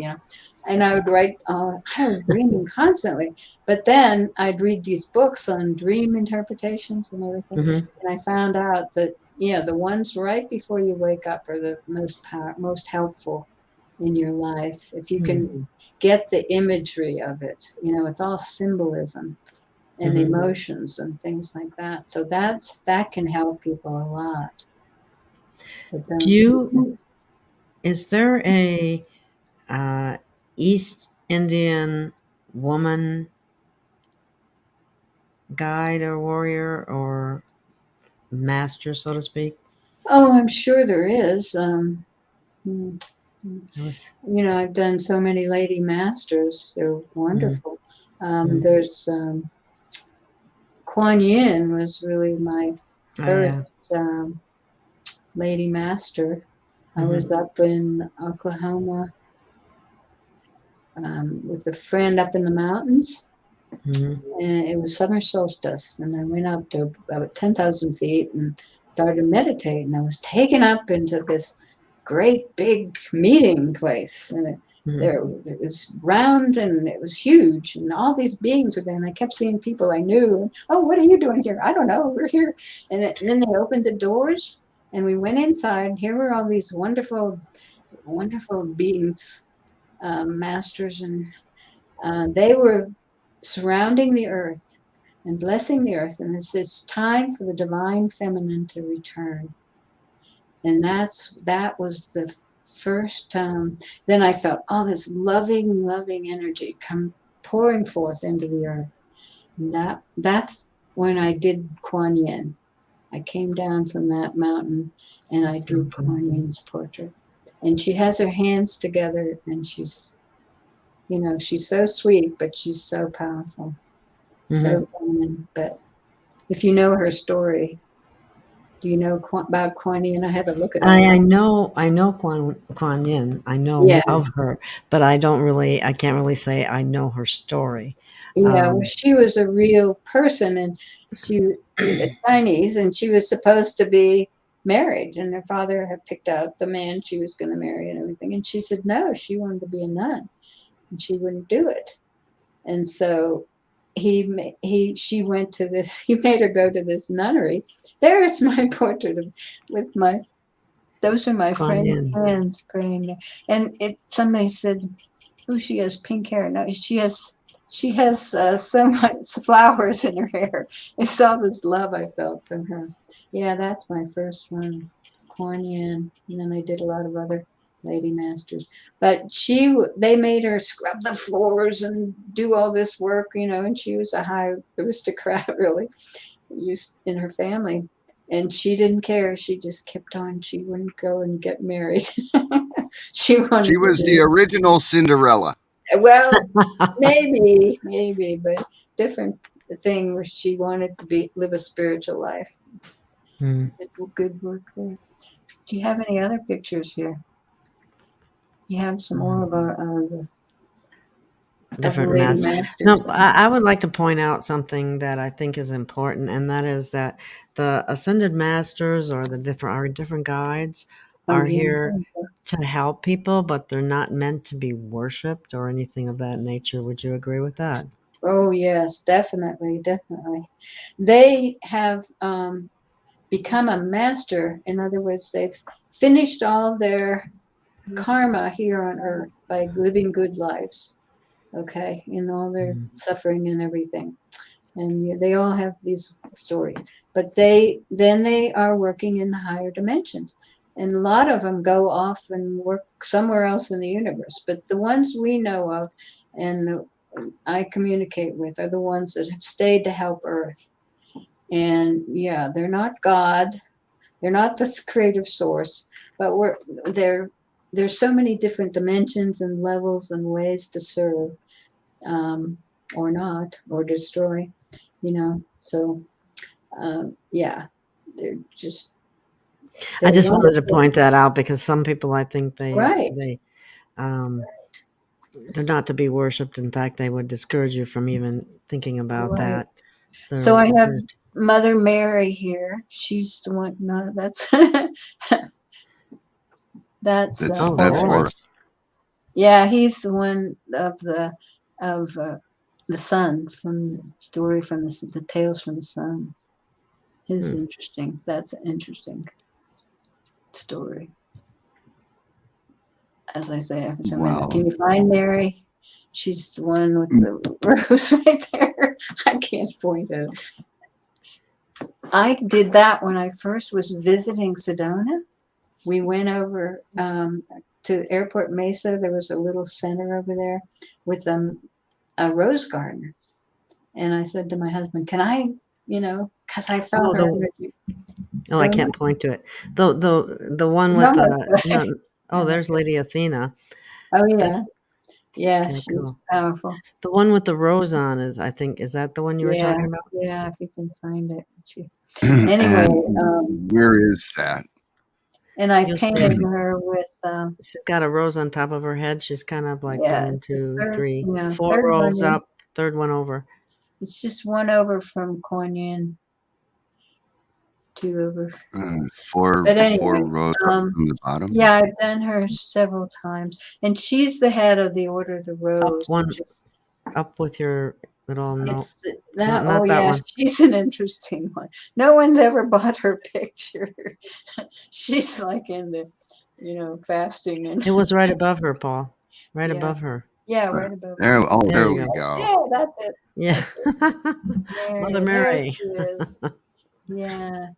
And I would write. I was dreaming constantly, but then I'd read these books on dream interpretations and everything, and I found out that the ones right before you wake up are the most helpful in your life. If you can get the imagery of it, it's all symbolism and emotions and things like that. So that can help people a lot. But, is there a East Indian woman guide or warrior or master, so to speak? oh, I'm sure there is. Was, I've done so many lady masters. They're wonderful. There's Kuan Yin was really my first lady master. I was up in Oklahoma with a friend up in the mountains, and it was summer solstice, and I went up to about 10,000 feet and started meditating. I was taken up into this great big meeting place, and it was round and it was huge, and all these beings were there, and I kept seeing people I knew. And, oh, what are you doing here? I don't know. We're here. And then they opened the doors, and we went inside. Here were all these wonderful, wonderful beings, masters, and they were surrounding the earth and blessing the earth. And it's time for the divine feminine to return. And that was the first time. Then I felt all this loving, loving energy come pouring forth into the earth. And that's when I did Kuan Yin. I came down from that mountain and I drew Kuan Yin's portrait. And she has her hands together, and she's so sweet, but she's so powerful. So feminine. But if you know her story, do you know about Kuan Yin? I haven't looked at it. I know Kuan Yin. I know of her, but I can't really say I know her story. Yeah, well, she was a real person, and she Chinese, and she was supposed to be married, and her father had picked out the man she was going to marry and everything. And she said no, she wanted to be a nun, and she wouldn't do it. And so she went to this. He made her go to this nunnery. There's my portrait with my. Those are my friend's hands praying. And somebody said, "Oh, she has pink hair." No, she has so much flowers in her hair. It's all this love I felt from her. Yeah, that's my first one, Kuan Yin. And then I did a lot of other lady masters. But they made her scrub the floors and do all this work, and she was a high aristocrat, really, used in her family. And she didn't care. She just kept on. She wouldn't go and get married. She was the original Cinderella. Well, maybe, but different thing where she wanted to live a spiritual life. Did good work there. Do you have any other pictures here? You have some more about the different masters. No, I would like to point out something that I think is important, and that is that the ascended masters or different guides are here to help people, but they're not meant to be worshipped or anything of that nature. Would you agree with that? Oh, yes, definitely. They have become a master. In other words, they've finished all their karma here on earth by living good lives, okay, in all their suffering and everything. And they all have these stories, but they are working in the higher dimensions, and a lot of them go off and work somewhere else in the universe. But the ones we know of and I communicate with are the ones that have stayed to help Earth. And yeah, they're not God, they're not this creative source, but there's so many different dimensions and levels and ways to serve, or not, or destroy, So, yeah, they're just, I they're just wanted to wonderful. point that out because some people, I think Right. they're not to be worshipped. In fact, they would discourage you from even thinking about Right. that. So I have They're- Mother Mary here. She's the one. No, that's that's Oh, That's Lord. Horus. yeah. He's the one of the sun, from the story from the Tales from the Sun. Is interesting. That's an interesting story. As I say, Wow. can you find Mary? She's the one with the rose right there. I can't point it. I did that when I first was visiting Sedona. We went over to Airport Mesa. There was a little center over there with a rose garden. And I said to my husband, can I, because I felt her energy. Oh, I can't point to it. The one with there's Lady Athena. Oh, yeah. Yeah, okay, she's cool. powerful. The one with the rose on is that the one you were talking about? Yeah, if you can find it. Anyway, where is that? And I painted her with. She's got a rose on top of her head. She's kind of like 1, 2, 3, 4 rows up, third one over. It's just one over from Kuan Yin. 2 over. Four rows up from the bottom. Yeah, I've done her several times, and she's the head of the Order of the Rose. Up with your little note. Not that one. She's an interesting one. No one's ever bought her picture. She's like into, fasting and. It was right above her, Paul. Right above her. Yeah, right above her. There we go. go. Yeah, that's it. Yeah. Mother Mary. Yeah.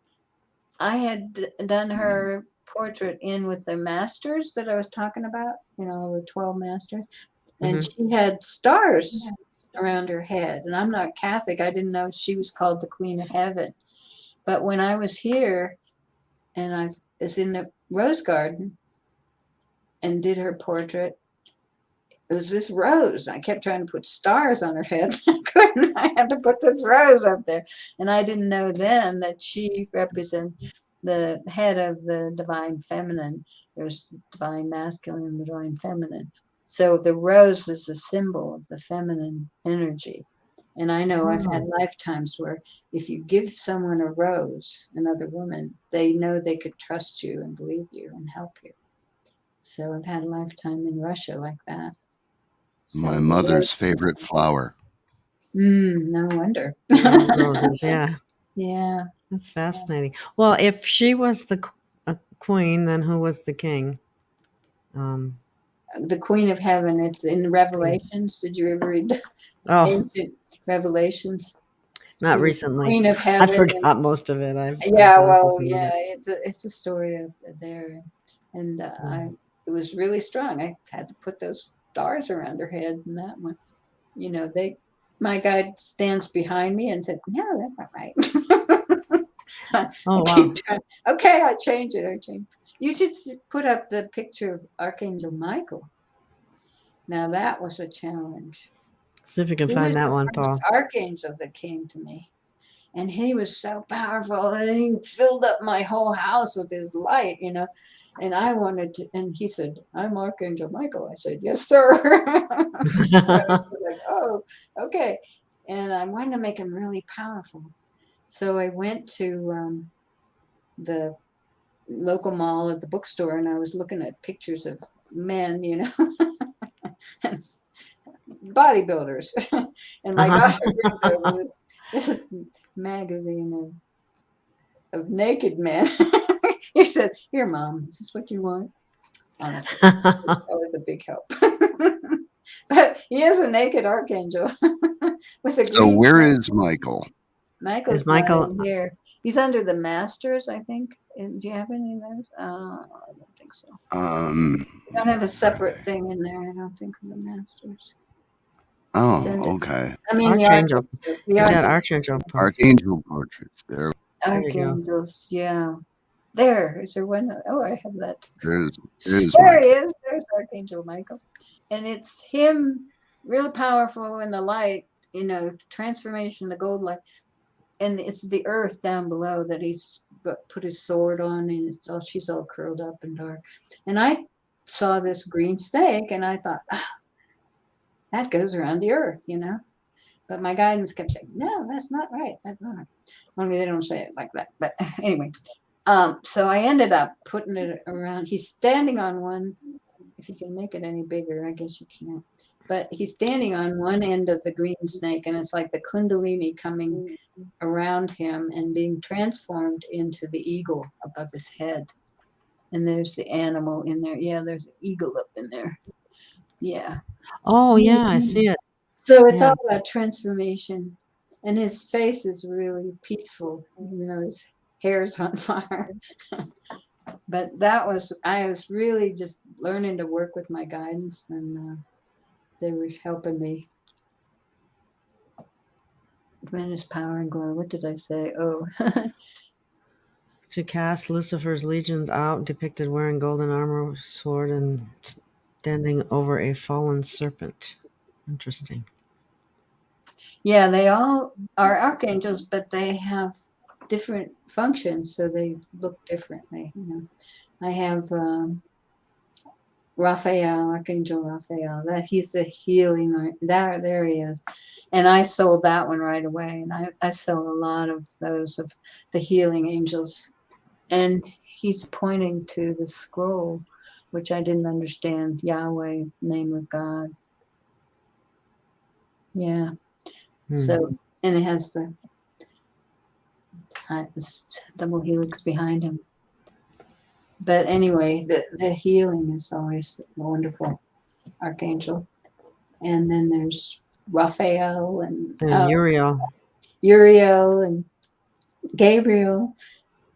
I had done her portrait in with the masters that I was talking about, the 12 masters. And she had stars around her head. And I'm not Catholic. I didn't know she was called the Queen of Heaven. But when I was here and I was in the rose garden and did her portrait, it was this rose. I kept trying to put stars on her head. I couldn't. I had to put this rose up there. And I didn't know then that she represents the head of the divine feminine. There's divine masculine and the divine feminine. So the rose is a symbol of the feminine energy. And I know I've had lifetimes where if you give someone a rose, another woman, they know they could trust you and believe you and help you. So I've had a lifetime in Russia like that. So my mother's favorite flower. No wonder. Roses, yeah. Yeah. That's fascinating. Well, if she was the queen, then who was the king? The Queen of Heaven. It's in Revelations. Did you ever read the ancient Revelations? Not recently. Queen of Heaven. I forgot most of it. It's a story of there, and it was really strong. I had to put those stars around her head in that one. My guide stands behind me and said, "No, that's not right." Wow. Okay, I change it. You should put up the picture of Archangel Michael. Now that was a challenge. See if you can find that one, Paul. Archangel that came to me, and he was so powerful, and he filled up my whole house with his light, And I wanted to, and he said, "I'm Archangel Michael." I said, "Yes, sir." I was like, "Oh, okay." And I wanted to make him really powerful. So I went to the local mall at the bookstore, and I was looking at pictures of men, bodybuilders. And my daughter brings over this magazine of naked men. He said, "Here, Mom, is this what you want?" Honestly, that was a big help. But he is a naked archangel with a So green where snake. is Michael? Michael's Is Michael? not here. He's under the Masters, I think. Do you have any of those? I don't think so. Um. We don't have a separate thing in there. I don't think for the Masters. Oh, Send it. okay. I mean, the Archangel. archangels. You got Archangel parts. Archangel portraits. There you go. Archangels. Yeah. There. Is there one? Oh, I have that. There's There Michael. he is. There's Archangel Michael. And it's him really powerful in the light, transformation, the gold light. And it's the earth down below that he's put his sword on, and she's all curled up and dark. And I saw this green snake, and I thought, that goes around the earth, But my guidance kept saying, no, that's not right. That's not right. Only they don't say it like that. But anyway, so I ended up putting it around. He's standing on one. If you can make it any bigger, I guess you can't. But he's standing on one end of the green snake, and it's like the Kundalini coming around him and being transformed into the eagle above his head. And there's the animal in there. Yeah, there's an eagle up in there. Yeah. Oh, yeah, I see it. So it's Yeah. all about transformation. And his face is really peaceful. His hair's on fire. But I was really just learning to work with my guidance, and they were helping me. Tremendous power and glory. What did I say? Oh. To cast Lucifer's legions out, depicted wearing golden armor, sword, and standing over a fallen serpent. Interesting. Yeah, they all are archangels, but they have different functions, so they look differently. I have Raphael, Archangel Raphael. That he's the healing. There he is, and I sold that one right away. And I sell a lot of those of the healing angels, and he's pointing to the scroll, which I didn't understand. Yahweh, name of God. Yeah. So, and it has this double helix behind him. But anyway, the healing is always wonderful, Archangel. And then there's Raphael and Uriel. Uriel and Gabriel.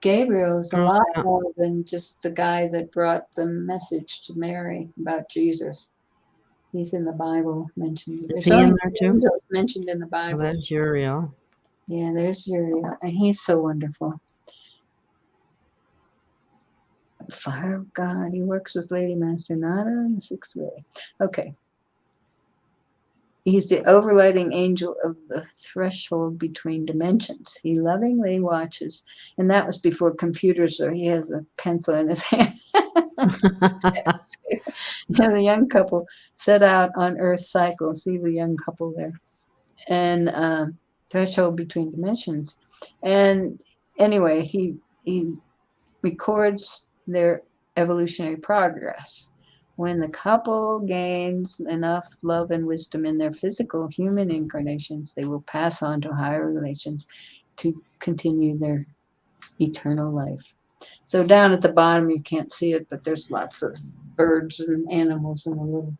Gabriel is a Oh, lot yeah. more than just the guy that brought the message to Mary about Jesus. He's in the Bible mentioned. Is he in there too? Mentioned in the Well, Bible. there's Uriel. Yeah, there's Uriel, and he's so wonderful. Fire of God. He works with Lady Master Nada in the 6th way. Okay. He's the overlighting angel of the threshold between dimensions. He lovingly watches. And that was before computers, so he has a pencil in his hand. The young couple set out on Earth's cycle. See the young couple there. And threshold between dimensions. And anyway, he records their evolutionary progress. When the couple gains enough love and wisdom in their physical human incarnations, they will pass on to higher relations to continue their eternal life. So down at the bottom, you can't see it, but there's lots of birds and animals and a little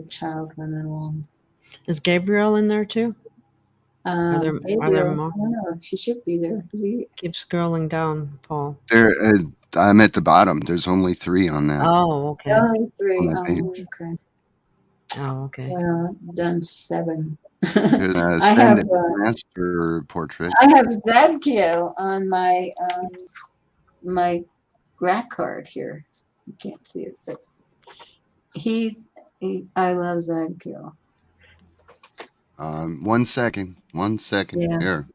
child running along. Is Gabriel in there too? Are there more? I don't know. She should be there. Keep scrolling down, Paul. I'm at the bottom. There's only 3 on that. Oh, okay. Only 3. On that page. Okay. Oh, okay. Well, I've done 7. There's a I have master portrait. I have Zadkiel on my my rack card here. You can't see it, but I love Zadkiel. 1 second. 1 second. Yeah. Here.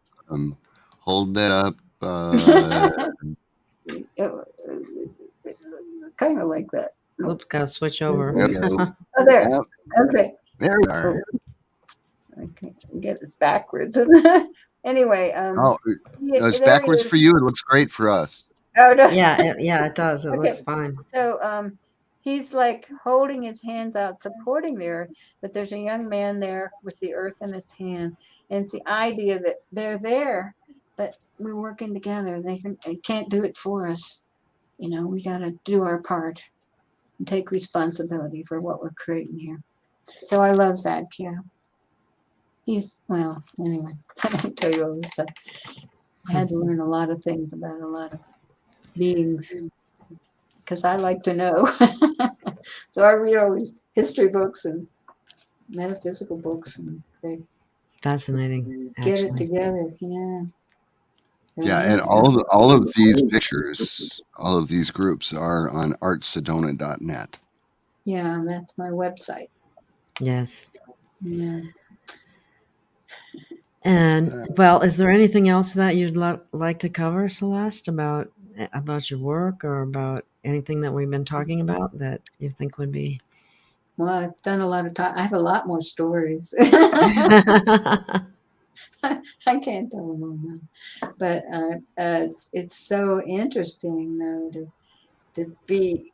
Hold that up. Kind of like that. Oops, gotta switch over. There we go. Oh, there. Yep. Okay. There we are. I can't get it backwards. Anyway. It's backwards for you. It looks great for us. Oh, no. Yeah, it does. It looks fine. So he's like holding his hands out, supporting the earth, but there's a young man there with the earth in his hand. And it's the idea that they're there, but we're working together. They can't do it for us. We got to do our part and take responsibility for what we're creating here. So I love Zach, yeah. He's, well, anyway, I won't tell you all this stuff. I had to learn a lot of things about a lot of beings because I like to know. So I read all these history books and metaphysical books and they Fascinating, get it actually. together. Yeah. They're Yeah, and amazing. all of these pictures, all of these groups are on artsedona.net. Yeah, that's my website. Yes. Yeah. And Uh, well, is there anything else that you'd like to cover, Celeste, about your work or about anything that we've been talking about that you think would be? Well, I've done a lot of time. I have a lot more stories. I can't tell them all now, but it's so interesting though to be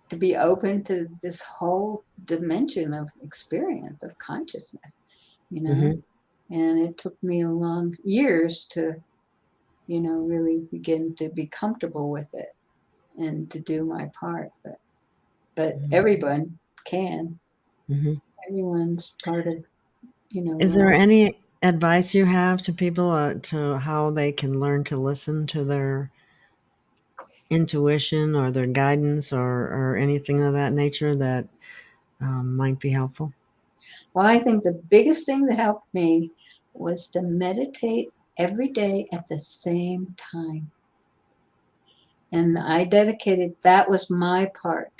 to be open to this whole dimension of experience of consciousness, you know. Hmm. And it took me a long years to, really begin to be comfortable with it and to do my part. But everyone can. Hmm. Everyone's part of, Is there life. any advice you have to people to how they can learn to listen to their intuition or their guidance or anything of that nature that might be helpful? Well, I think the biggest thing that helped me was to meditate every day at the same time. And I dedicated, that was my part.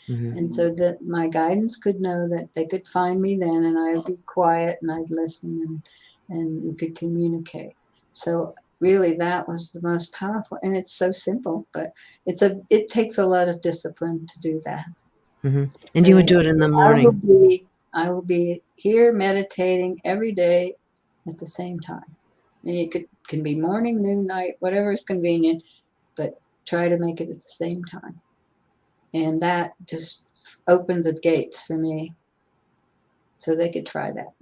Hmm. And so that my guidance could know that they could find me then and I'd be quiet and I'd listen and we could communicate. So really that was the most powerful. And it's so simple, but it takes a lot of discipline to do that. Hmm. And you would Saying do it in the I will morning. be I will be here meditating every day at the same time. And it can be morning, noon, night, whatever is convenient, but try to make it at the same time. And that just opened the gates for me so they could try that.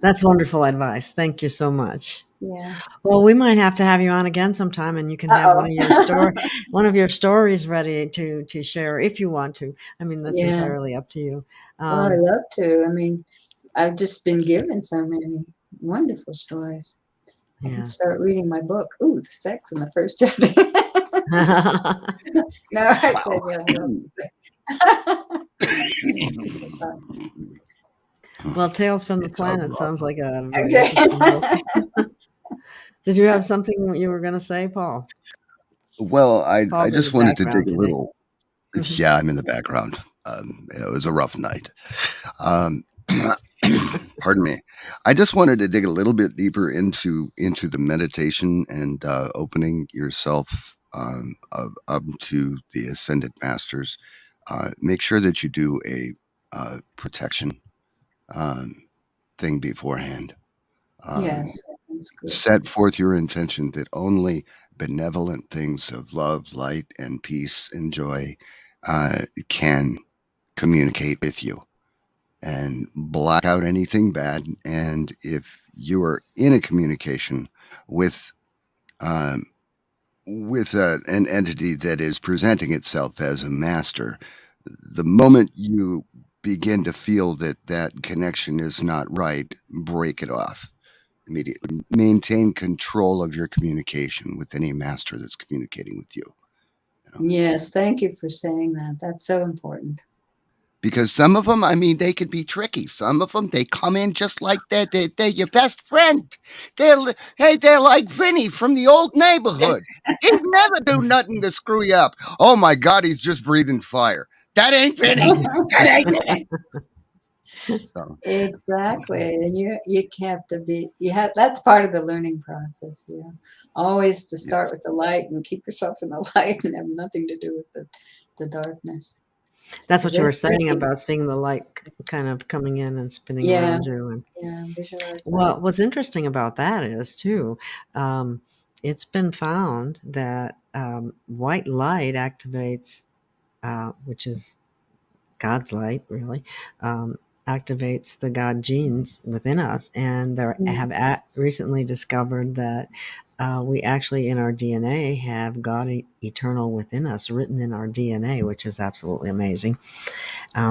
That's wonderful advice. Thank you so much. Yeah. Well, we might have to have you on again sometime, and you can have Uh-oh. one of your stories ready to share if you want to. I mean, that's Yeah. entirely up to you. Well, I Um, love to. I mean, I've just been given so many wonderful stories. I can yeah. start reading my book. Ooh, the sex in the first chapter. No, I said, wow. yeah, I love the sex. Well, Tales from the It's a Planet rough. sounds like a very Okay. interesting book. Did you have something you were going to say, Paul? Well, I Paul's in just the wanted to dig background a today. little. Mhm. Yeah, I'm in the background. It was a rough night. Um, pardon me. I just wanted to dig a little bit deeper into the meditation and opening yourself up to the ascended masters. Make sure that you do a protection um, thing beforehand. Um, Yes, that's good. Set forth your intention that only benevolent things of love, light, and peace and joy can communicate with you, and black out anything bad. And if you are in a communication with um, an entity that is presenting itself as a master, the moment you begin to feel that that connection is not right, break it off immediately. Maintain control of your communication with any master that's communicating with you. You know? Yes, thank you for saying that. That's so important. Because some of them, I mean, they can be tricky. Some of them, they come in just like that. They're your best friend. They're like Vinny from the old neighborhood. He'd never do nothing to screw you up. Oh my God, he's just breathing fire. That ain't Vinny. That ain't Vinny. So, Exactly. And you have to be that's part of the learning process, Always to start yes. with the light and keep yourself in the light and have nothing to do with the darkness. That's Because what you were it's saying tricky. about seeing the light kind of coming in and spinning Yeah, around you. And yeah, visualize that. well, what's interesting about that is too, um, it's been found that white light activates, which is God's light, really, um, activates the God genes within us, and they have recently discovered that we actually in our DNA have God eternal within us, written in our DNA, which is absolutely amazing,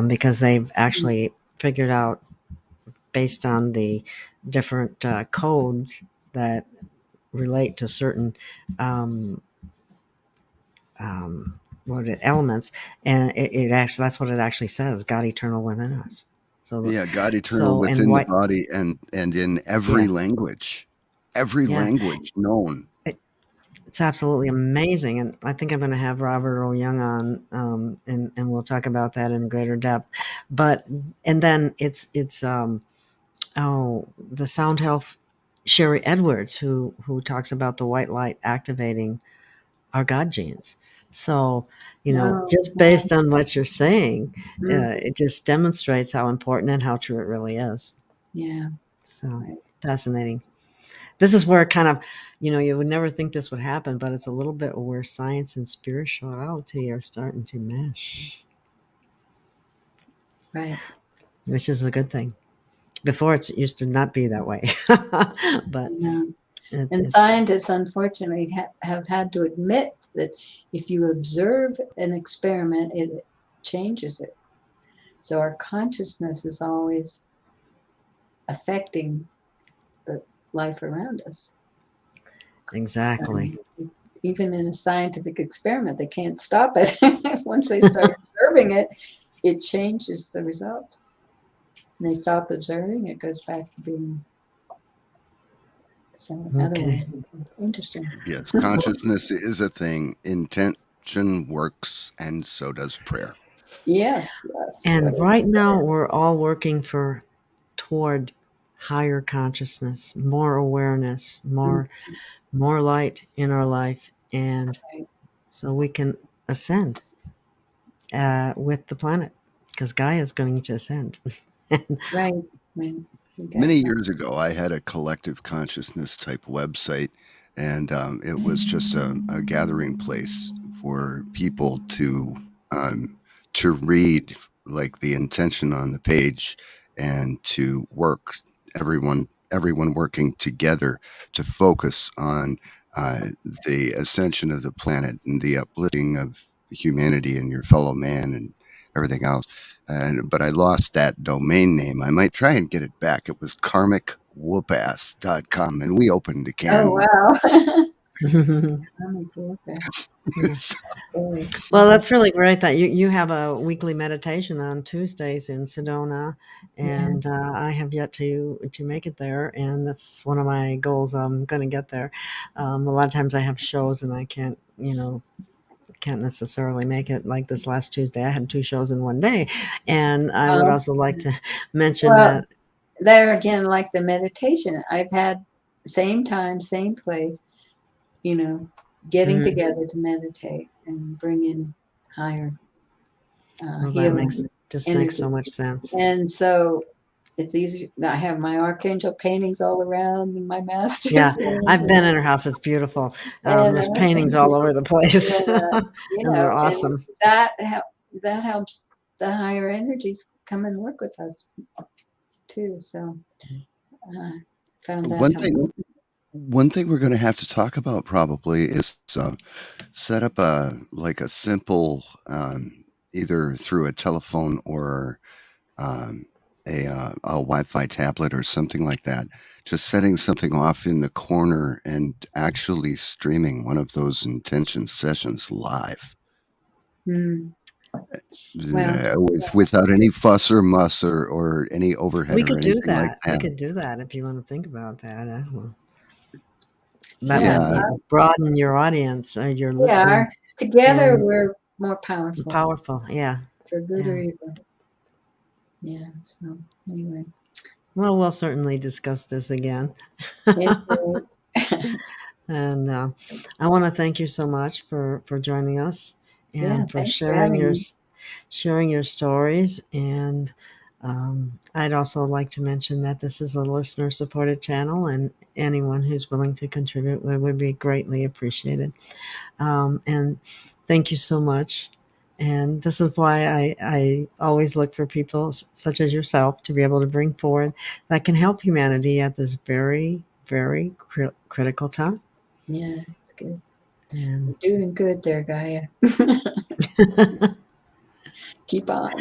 because they've actually figured out, based on the different codes that relate to certain elements, and it actually, that's what it actually says, God eternal within us. So Yeah, God eternal and within the what body and in every language known. It's absolutely amazing, and I think I'm going to have Robert O. Young on, and we'll talk about that in greater depth. But and then it's the Sound Health Sherry Edwards, who talks about the white light activating our God genes. So, just based on what you're saying, it just demonstrates how important and how true it really is. Yeah. So fascinating. This is where kind of, you would never think this would happen, but it's a little bit where science and spirituality are starting to mesh. Right. Which is a good thing. Before, it used to not be that way. But and scientists, unfortunately, have had to admit that if you observe an experiment, it changes it. So our consciousness is always affecting the life around us. Exactly. Even in a scientific experiment, they can't stop it. Once they start observing it, it changes the results. And they stop observing, it goes back to being some other way. Interesting. Yes, consciousness is a thing. Intention works, and so does prayer. Yes. And right now, we're all working toward higher consciousness, more awareness, more light in our life, and so we can ascend with the planet, because Gaia is going to ascend. Right. Many years ago, I had a collective consciousness type website, and it was just a gathering place for people to read, like, the intention on the page, and to work, everyone working together to focus on the ascension of the planet and the uplifting of humanity and your fellow man and everything else. But I lost that domain name. I might try and get it back. It was karmicwhoopass.com, and we opened a can. Oh, wow. Well, that's really great that you have a weekly meditation on Tuesdays in Sedona, and I have yet to make it there, and that's one of my goals. I'm going to get there. A lot of times I have shows and I can't necessarily make it. Like this last Tuesday, I had 2 shows in one day, and I would also like to mention that there again, like the meditation, I've had same time, same place, getting together to meditate and bring in higher healing. That makes so much sense. And so it's easy. I have my archangel paintings all around in my master's room. I've been in her house. It's beautiful. There's paintings all over the place, and they're awesome. And that helps the higher energies come and work with us too. So found that one thing we're going to have to talk about probably is set up a simple, either through a telephone or a Wi-Fi tablet or something like that, just setting something off in the corner and actually streaming one of those intention sessions live. Without any fuss or muss or any overhead. We could do that. Like that. We could do that if you want to think about that. That would broaden your audience or your listening. Together we're more powerful. Powerful, for good or evil. So anyway. Well, we'll certainly discuss this again. And I want to thank you so much for joining us and for sharing your stories. And I'd also like to mention that this is a listener-supported channel, and anyone who's willing to contribute would be greatly appreciated. And thank you so much. And this is why I always look for people such as yourself to be able to bring forward that can help humanity at this very, very critical time. Yeah, it's good. And You're doing good there, Gaia. Keep on.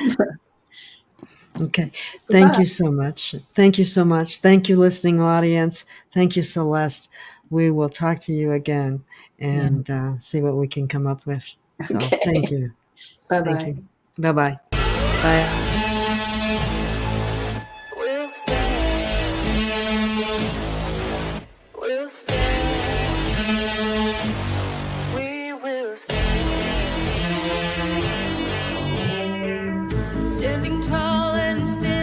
okay. Goodbye. Thank you so much. Thank you so much. Thank you, listening audience. Thank you, Celeste. We will talk to you again and see what we can come up with. So Okay. thank you. Bye-bye. Thank you. Bye-bye. Bye. We'll stand. We'll stand. We will stand. Standing tall and still.